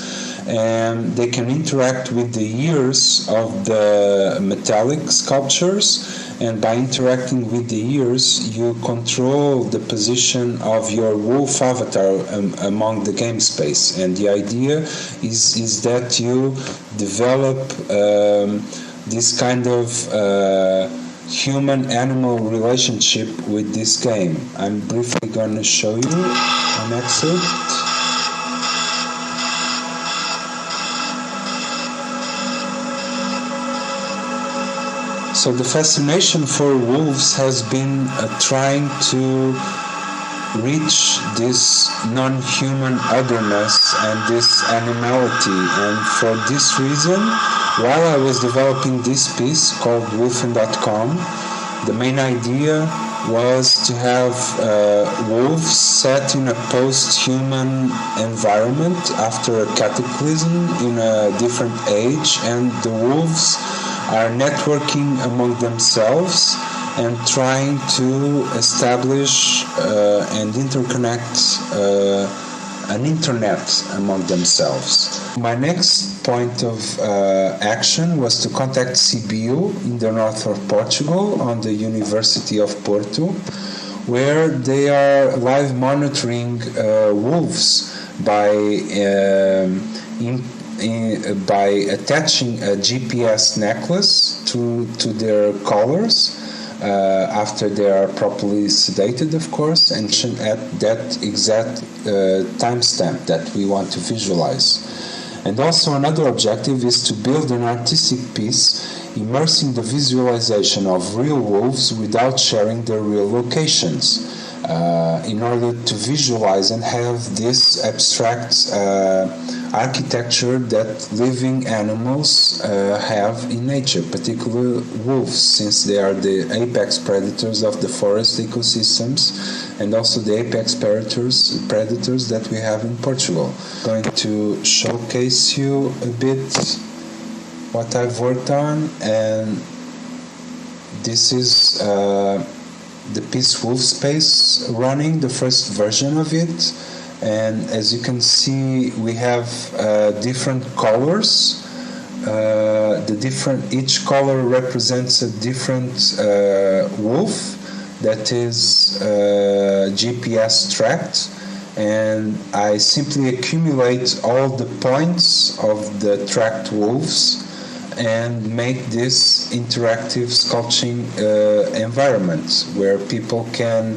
and they can interact with the ears of the metallic sculptures, and by interacting with the ears you control the position of your wolf avatar among the game space. And the idea is that you develop this kind of human-animal relationship with this game. I'm briefly going to show you an excerpt. So the fascination for wolves has been trying to reach this non-human otherness and this animality. And for this reason, while I was developing this piece called Wolfen.com, the main idea was to have wolves set in a post-human environment after a cataclysm in a different age, and the wolves are networking among themselves and trying to establish and interconnect an internet among themselves. My next point of action was to contact CBU in the north of Portugal on the University of Porto, where they are live monitoring wolves by attaching a GPS necklace to their collars after they are properly sedated, of course, and at that exact timestamp that we want to visualize. And also another objective is to build an artistic piece immersing the visualization of real wolves without sharing their real locations, in order to visualize and have this abstract architecture that living animals have in nature, particularly wolves, since they are the apex predators of the forest ecosystems and also the apex predators that we have in Portugal. I'm going to showcase you a bit what I've worked on, and this is the piece Wolf Space running, the first version of it. And as you can see, we have different colors. Each color represents a different wolf that is GPS tracked, and I simply accumulate all the points of the tracked wolves and make this interactive sculpting environment where people can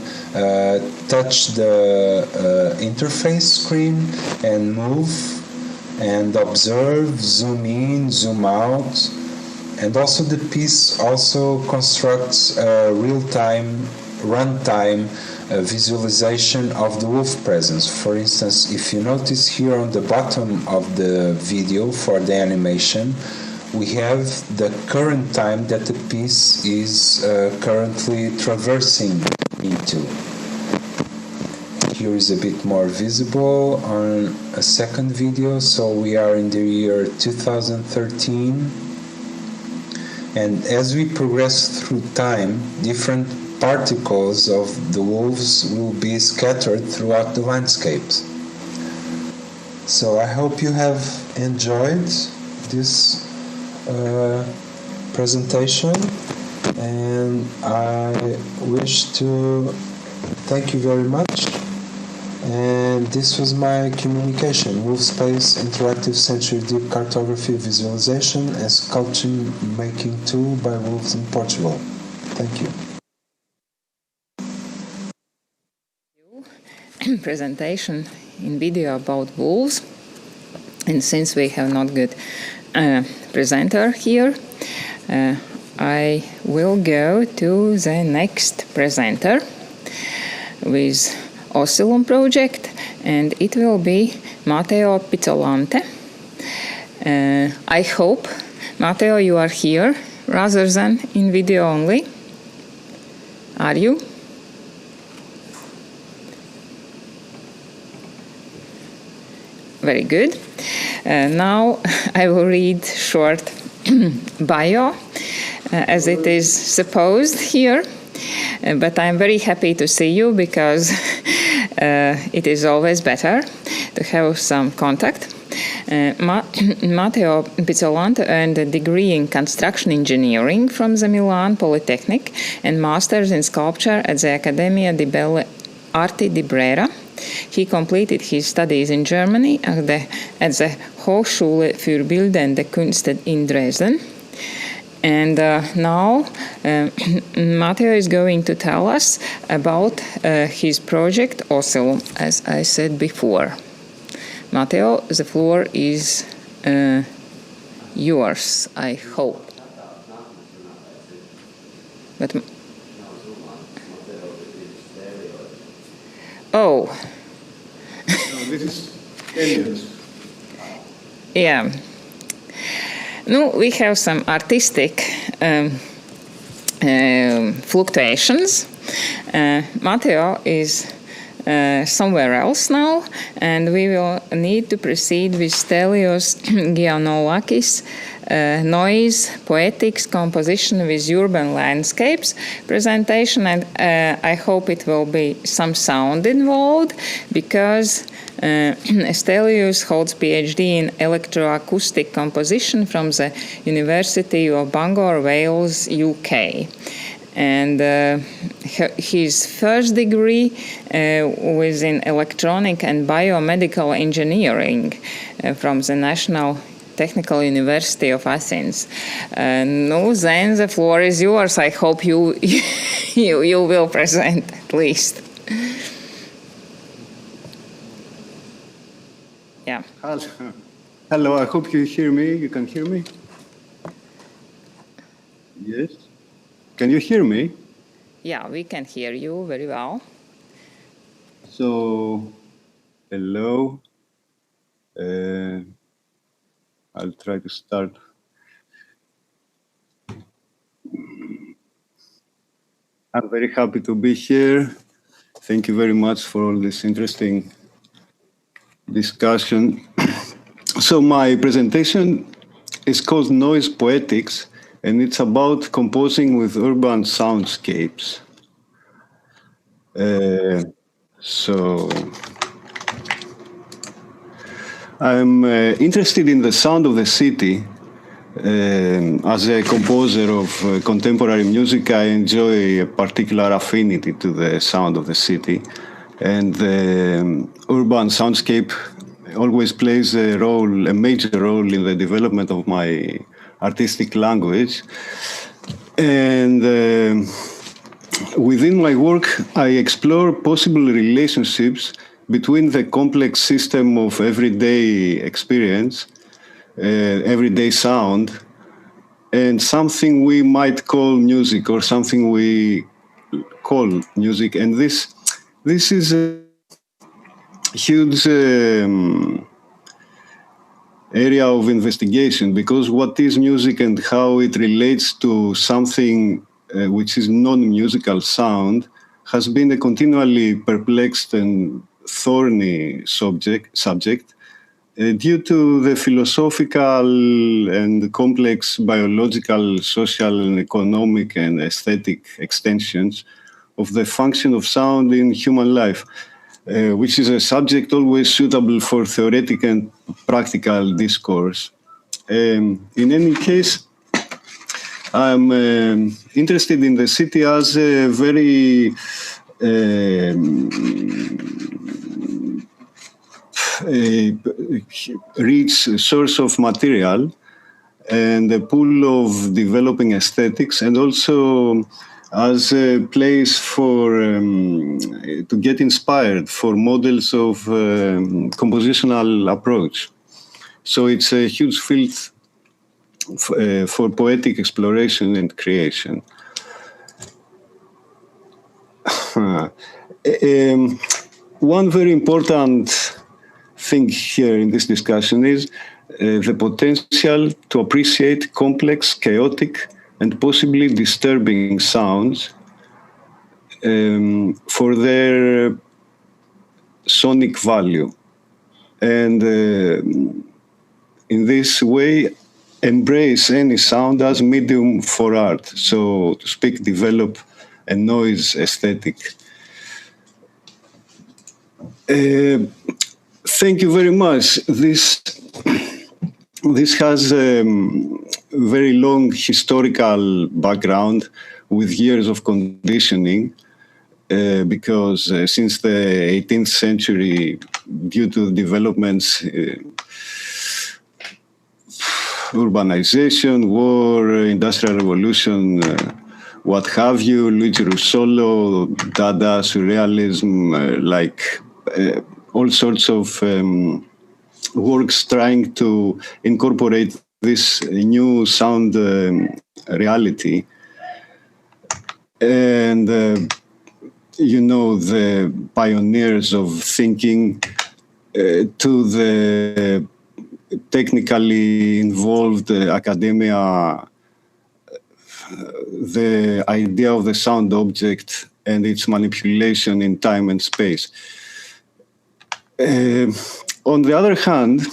touch the interface screen and move and observe, zoom in, zoom out. And also the piece also constructs a real-time, runtime visualization of the wolf presence. For instance, if you notice here on the bottom of the video for the animation, we have the current time that the piece is currently traversing into. Here is a bit more visible on a second video. So we are in the year 2013. And as we progress through time, different particles of the wolves will be scattered throughout the landscapes. So I hope you have enjoyed this presentation, and I wish to thank you very much. And this was my communication, Wolf Space Interactive Sensory Deep Cartography Visualization and Sculpting Making Tool by Wolves in Portugal. Thank
you. Presentation in video about wolves, and since we have not good presenter here, I will go to the next presenter with Oscillum project, and it will be Mateo Pizzolante. I hope, Matteo, you are here rather than in video only. Are you? Very good. Now I will read short bio as it is supposed here. But I'm very happy to see you because it is always better to have some contact. Mateo Pizzolante earned a degree in construction engineering from the Milan Polytechnic and master's in sculpture at the Accademia di Belle Arti di Brera. He completed his studies in Germany at the Hochschule für Bildende Künste in Dresden. And now Matteo is going to tell us about his project Oscillum, as I said before. Matteo, the floor is yours, I hope. But oh.
No, this is Stelios.
Yeah. No, we have some artistic fluctuations. Matteo is somewhere else now, and we will need to proceed with Stelios GIANNOULAKIS, Noise, Poetics, Composition with Urban Landscapes presentation, and I hope it will be some sound involved, because Stelios holds PhD in electroacoustic composition from the University of Bangor, Wales, UK. And his first degree was in electronic and biomedical engineering from the National Technical University of Athens. No, then the floor is yours. I hope you will present at least. Yeah.
Hello, I hope you hear me. You can hear me? Yes? Can you hear me?
Yeah, we can hear you very well.
So, hello. I'll try to start. I'm very happy to be here. Thank you very much for all this interesting discussion. So my presentation is called Noise Poetics, and it's about composing with urban soundscapes. So I'm interested in the sound of the city. As a composer of contemporary music, I enjoy a particular affinity to the sound of the city. And the urban soundscape always plays a major role in the development of my artistic language. And within my work, I explore possible relationships between the complex system of everyday experience, everyday sound, and something we might call music, or something we call music. And this is a huge area of investigation, because what is music and how it relates to something which is non-musical sound has been a continually perplexed and thorny subject due to the philosophical and complex biological, social, and economic and aesthetic extensions of the function of sound in human life, which is a subject always suitable for theoretic and practical discourse. In any case, I'm interested in the city as a very rich source of material and a pool of developing aesthetics, and also as a place for to get inspired for models of compositional approach. So it's a huge field for poetic exploration and creation. One very important thing here in this discussion is the potential to appreciate complex, chaotic, and possibly disturbing sounds for their sonic value. And in this way, embrace any sound as medium for art. So to speak, develop a noise aesthetic. Thank you very much. This has a very long historical background with years of conditioning, because since the 18th century, due to developments, urbanization, war, industrial revolution, what have you, Luigi Russolo, Dada, Surrealism, all sorts of works trying to incorporate this new sound reality. And, the pioneers of thinking to the technically involved academia, the idea of the sound object and its manipulation in time and space. On the other hand,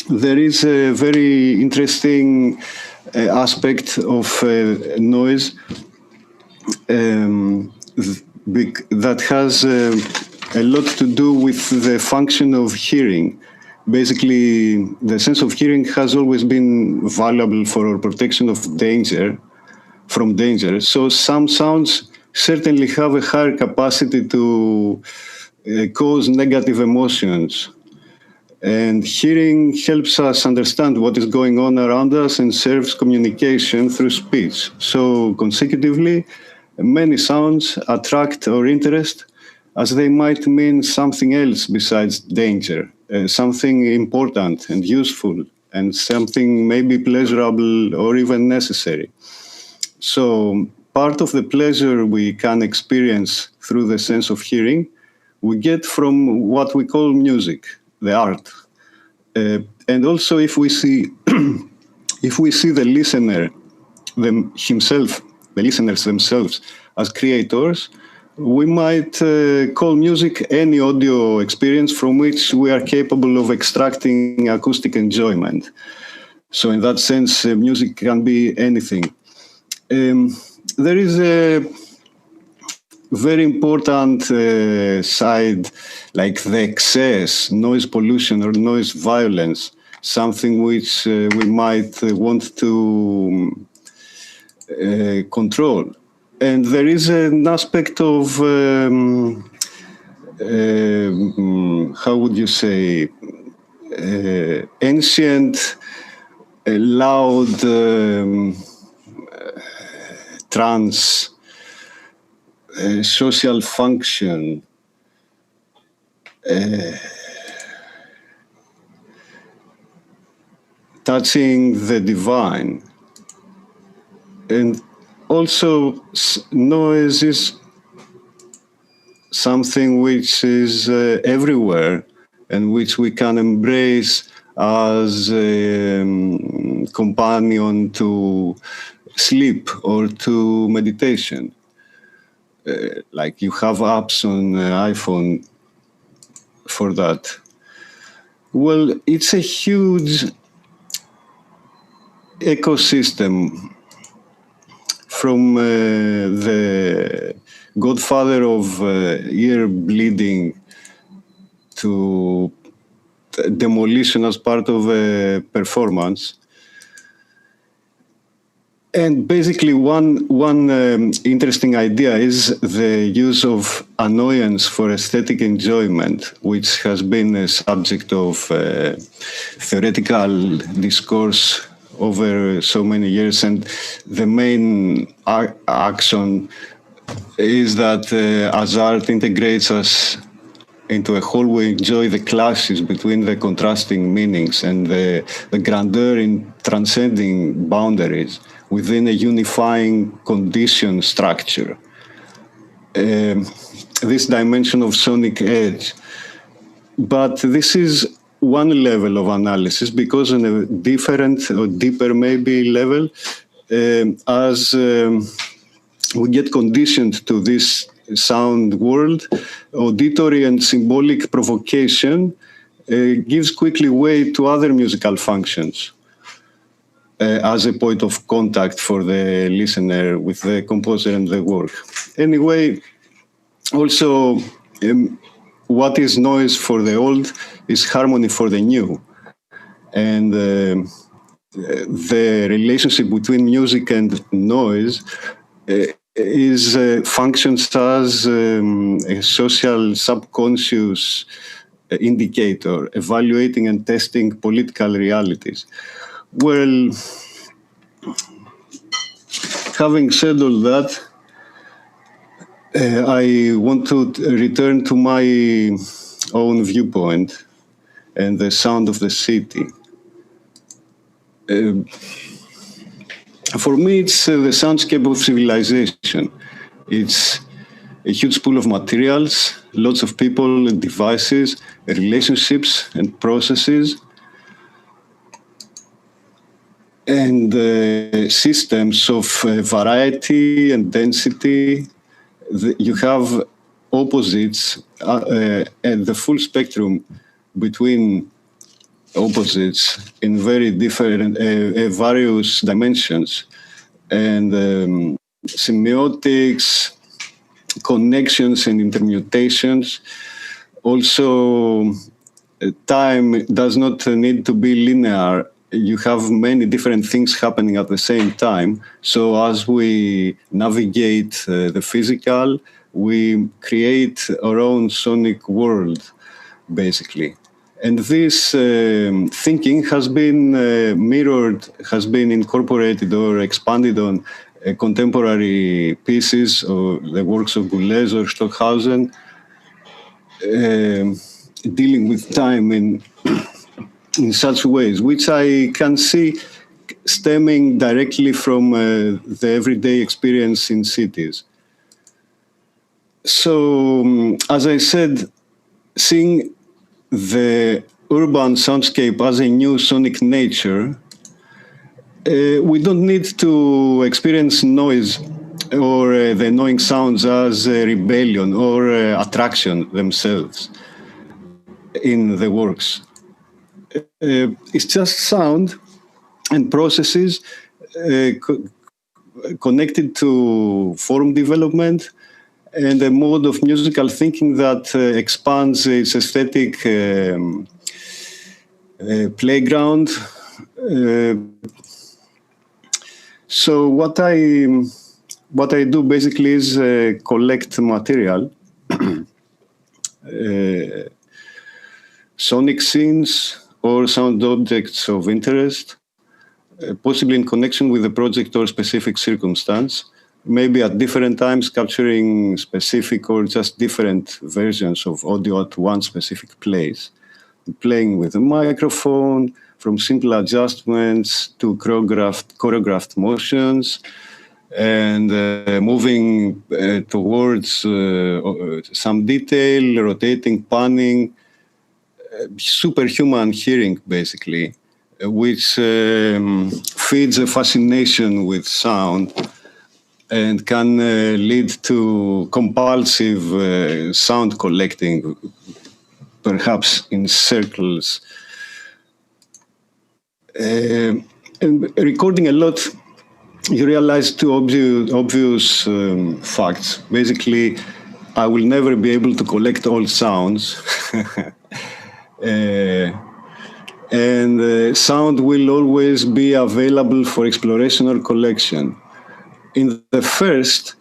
there is a very interesting aspect of noise that has a lot to do with the function of hearing. Basically, the sense of hearing has always been valuable for our protection from danger. So some sounds certainly have a higher capacity to cause negative emotions. And hearing helps us understand what is going on around us and serves communication through speech. So consecutively, many sounds attract our interest as they might mean something else besides danger, something important and useful, and something maybe pleasurable or even necessary. So part of the pleasure we can experience through the sense of hearing, we get from what we call music, the art. And also if we see the listener himself, the listeners themselves as creators, we might call music any audio experience from which we are capable of extracting acoustic enjoyment. So in that sense, music can be anything. There is a very important side, like the excess, noise pollution or noise violence, something which we might want to control. And there is an aspect of, how would you say, ancient, loud, trance, social function, touching the divine. And also noise is something which is everywhere and which we can embrace as a companion to sleep or to meditation. Like you have apps on iPhone for that. Well, it's a huge ecosystem, from the godfather of ear bleeding to demolition as part of a performance. And basically one interesting idea is the use of annoyance for aesthetic enjoyment, which has been a subject of theoretical discourse over so many years. And the main action is that as art integrates us into a whole, we enjoy the clashes between the contrasting meanings and the grandeur in transcending boundaries within a unifying condition structure. This dimension of sonic edge. But this is one level of analysis, because on a different or deeper maybe level, as we get conditioned to this sound world, auditory and symbolic provocation gives quickly way to other musical functions as a point of contact for the listener with the composer and the work. Anyway, also, what is noise for the old is harmony for the new. And the relationship between music and noise is functions as a social subconscious indicator, evaluating and testing political realities. Well, having said all that, I want to return to my own viewpoint and the sound of the city. For me, it's the soundscape of civilization. It's a huge pool of materials, lots of people and devices, relationships and processes, and systems of variety and density. You have opposites and the full spectrum between opposites in very different, various dimensions, and semiotics, connections and intermutations. Also, time does not need to be linear. You have many different things happening at the same time. So as we navigate the physical, we create our own sonic world, basically. And this thinking has been mirrored, has been incorporated or expanded on contemporary pieces or the works of Boulez or Stockhausen, dealing with time in such ways, which I can see stemming directly from the everyday experience in cities. So, as I said, seeing the urban soundscape as a new sonic nature, we don't need to experience noise or the annoying sounds as a rebellion or attraction themselves in the works. It's just sound and processes connected to form development and a mode of musical thinking that expands its aesthetic playground. So what I do basically is collect material, sonic scenes or sound objects of interest, possibly in connection with the project or specific circumstance, maybe at different times capturing specific or just different versions of audio at one specific place, playing with a microphone, from simple adjustments to choreographed motions, and moving towards some detail, rotating, panning, superhuman hearing, basically, which feeds a fascination with sound and can lead to compulsive sound collecting, perhaps in circles. And recording a lot, you realize two obvious facts. Basically, I will never be able to collect all sounds. And sound will always be available for exploration or collection. In the first,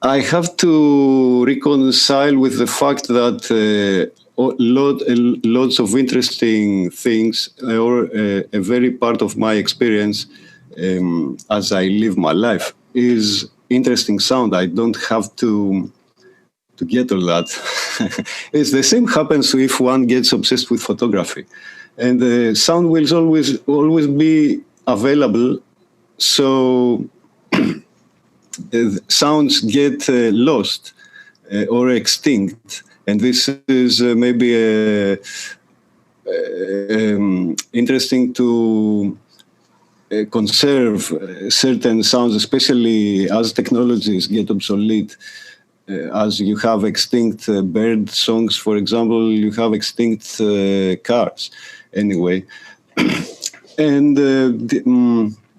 I have to reconcile with the fact that lots of interesting things, or a very part of my experience as I live my life, is interesting sound. I don't have to get all that. It's the same happens if one gets obsessed with photography. And the sound will always be available, so sounds get lost or extinct. And this is maybe interesting to conserve certain sounds, especially as technologies get obsolete. As you have extinct bird songs, for example, you have extinct cars. Anyway, and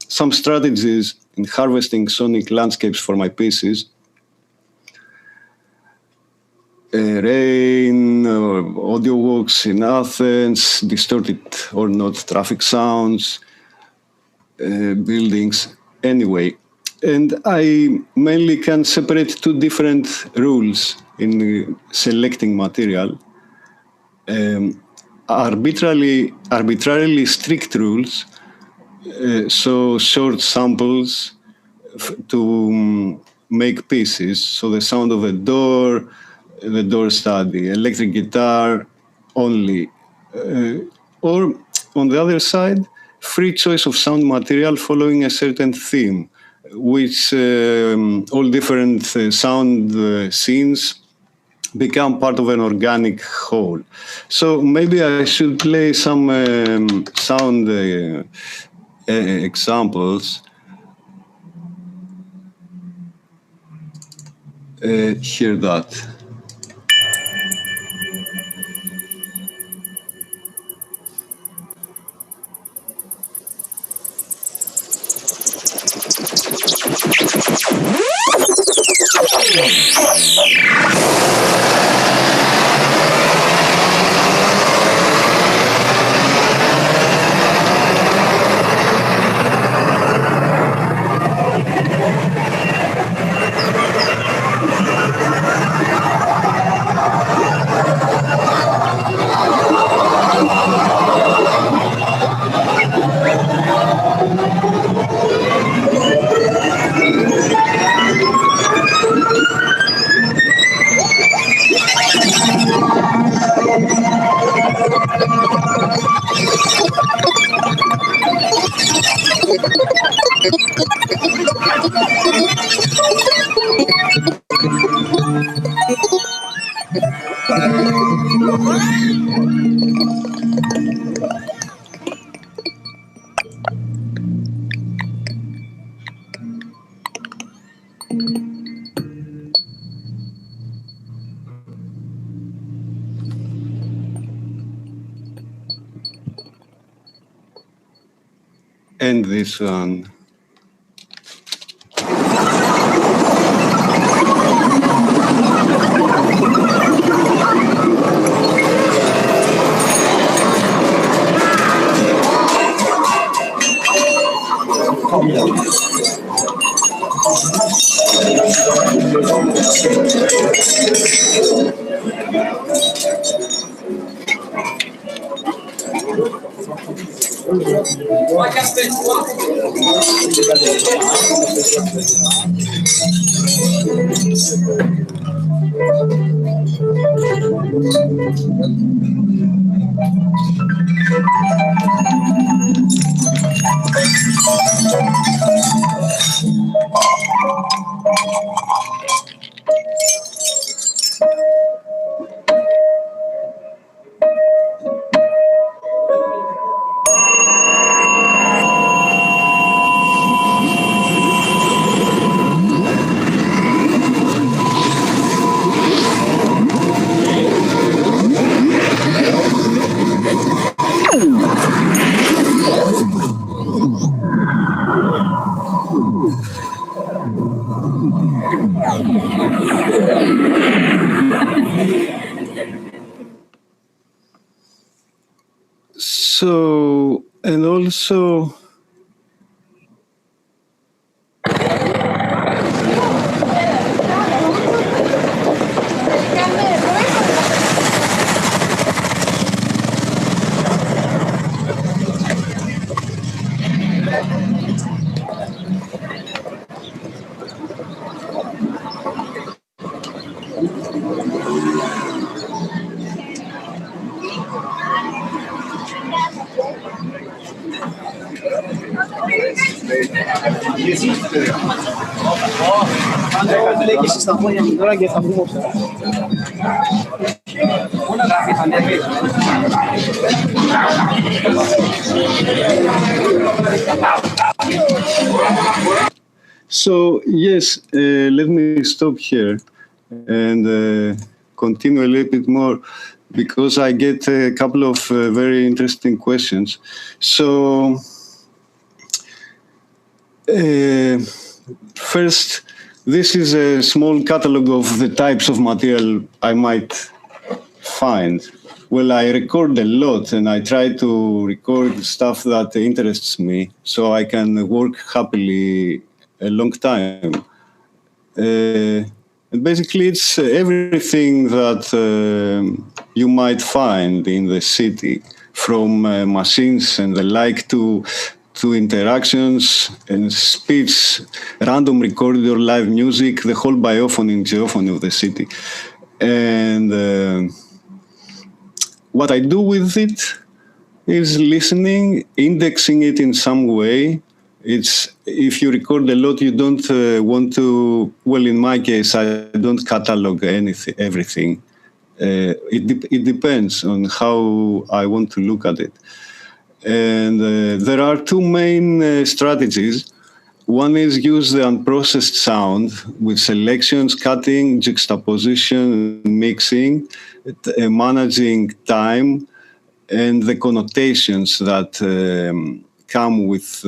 some strategies in harvesting sonic landscapes for my pieces. Rain, or audio walks in Athens, distorted or not traffic sounds, buildings, anyway. And I mainly can separate two different rules in selecting material. Arbitrarily strict rules, so short samples to make pieces. So the sound of a door, the door study, electric guitar only. Or on the other side, free choice of sound material following a certain theme, which all different sound scenes become part of an organic whole. So maybe I should play some sound examples. Hear that. And this one. So, and also, so yes, let me stop here and continue a little bit more because I get a couple of very interesting questions. So, first, this is a small catalog of the types of material I might find. Well, I record a lot and I try to record stuff that interests me so I can work happily a long time. And basically, it's everything that you might find in the city, from machines and the like to interactions and speech, random recorded or live music, the whole biophony and geophony of the city. And what I do with it is listening, indexing it in some way. It's, if you record a lot, you don't want to, well, in my case, I don't catalog everything. It depends on how I want to look at it. And there are two main strategies. One is use the unprocessed sound with selections, cutting, juxtaposition, mixing, managing time, and the connotations that come with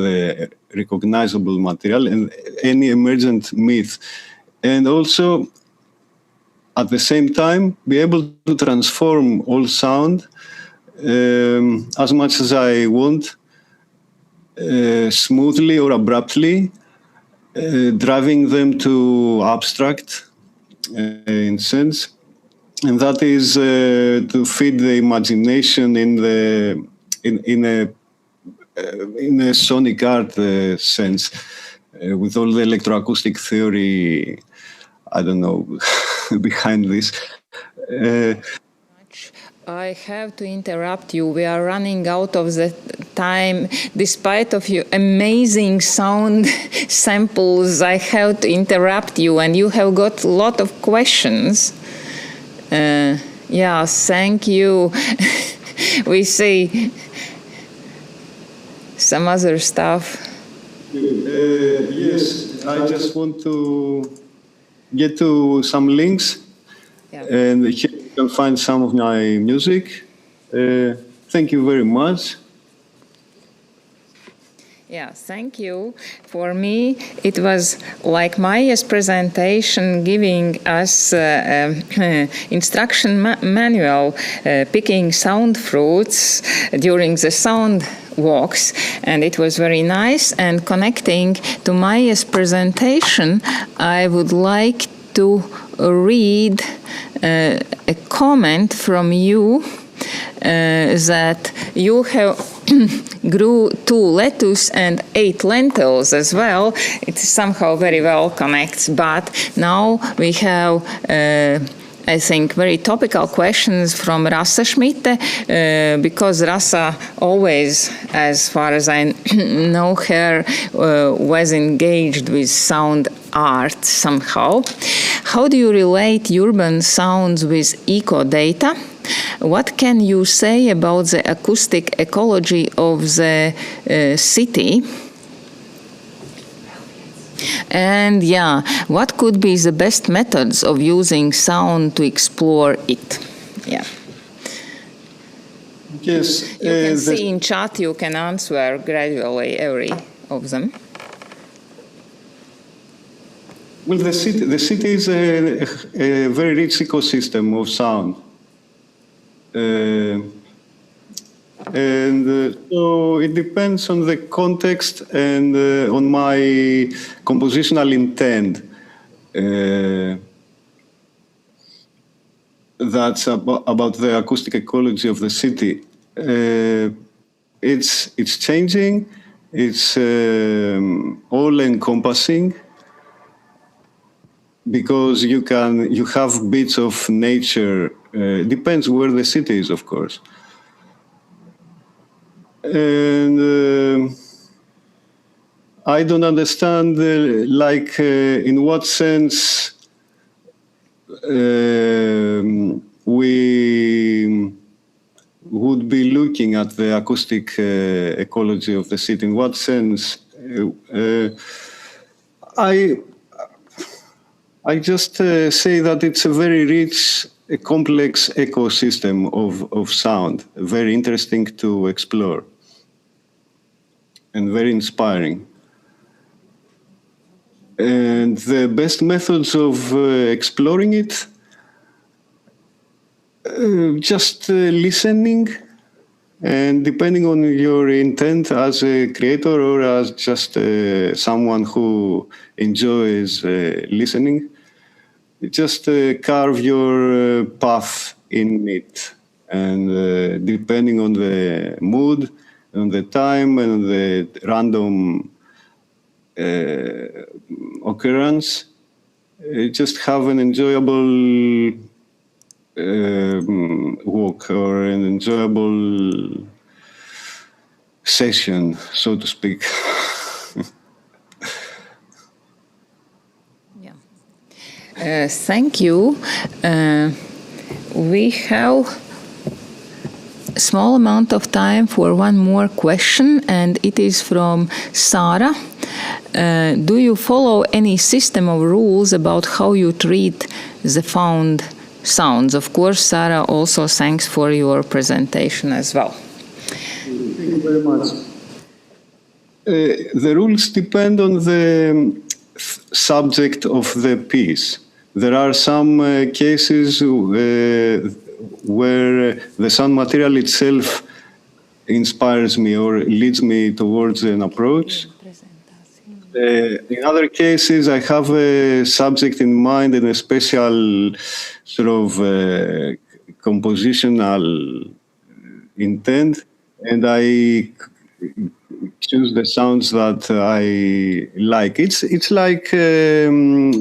recognizable material and any emergent myth. And also, at the same time, be able to transform all sound as much as I want, smoothly or abruptly, driving them to abstract in sense. And that is to feed the imagination in a sonic art sense, with all the electroacoustic theory, I don't know, behind this.
I have to interrupt you. We are running out of the time. Despite of your amazing sound samples, I have to interrupt you, and you have got a lot of questions. Yeah, thank you. We see some other stuff.
Yes, I just want to get to some links.
Yeah.
And here you can find some of my music. Thank you very much.
Yeah, thank you. For me, it was like Maija's presentation giving us instruction manual, picking sound fruits during the sound walks, and it was very nice. And connecting to Maija's presentation, I would like to read a comment from you that you have grew 2 lettuce and 8 lentils as well. It somehow very well connects, but now we have I think very topical questions from Rasa Schmitte, because Rasa always, as far as I know her, was engaged with sound art somehow. How do you relate urban sounds with eco data? What can you say about the acoustic ecology of the city? And yeah, what could be the best methods of using sound to explore it? Yeah.
Yes.
You can see in chat, you can answer gradually every of them.
Well, the city is a very rich ecosystem of sound. So it depends on the context and on my compositional intent. That's about the acoustic ecology of the city. It's changing. It's all-encompassing, because you have bits of nature. Depends where the city is, of course. And I don't understand, in what sense we would be looking at the acoustic ecology of the city. In what sense? I just say that it's a very rich, a complex ecosystem of sound, very interesting to explore and very inspiring. And the best methods of exploring it, just listening, and depending on your intent as a creator or as just someone who enjoys listening, just carve your path in it. And depending on the mood, on the time, and the random occurrence, just have an enjoyable walk or an enjoyable session, so to speak.
Thank you. We have a small amount of time for one more question, and it is from Sarah. Do you follow any system of rules about how you treat the found sounds? Of course, Sarah, also thanks for your presentation as well.
Thank you very much. The rules depend on the subject of the piece. There are some cases where the sound material itself inspires me or leads me towards an approach. In other cases, I have a subject in mind and a special sort of compositional intent, and I choose the sounds that I like. It's like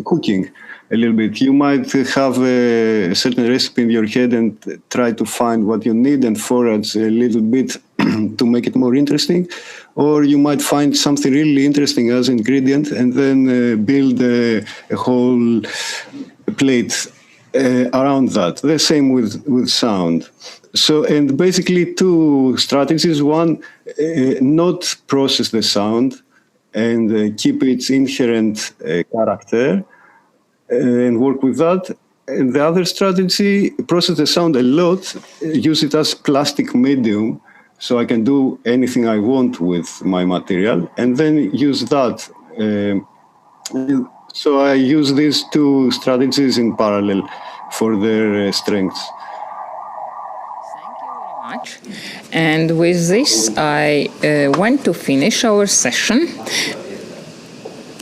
cooking a little bit. You might have a certain recipe in your head and try to find what you need and forage a little bit to make it more interesting. Or you might find something really interesting as an ingredient and then build a whole plate around that. The same with sound. So, and basically 2 strategies. One, not process the sound and keep its inherent character and work with that. And the other strategy, process the sound a lot, use it as plastic medium So I can do anything I want with my material and then use that. So I use these two strategies in parallel for their strengths.
Much. And with this, I want to finish our session.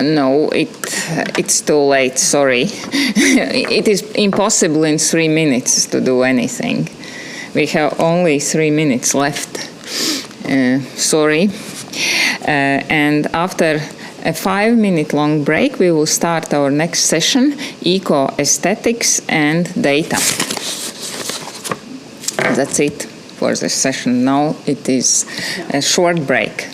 No, it's too late, sorry. It is impossible in 3 minutes to do anything. We have only 3 minutes left. Sorry. And after a 5-minute long break, we will start our next session, Eco-Aesthetics and Data. That's it for this session. Now it is a short break.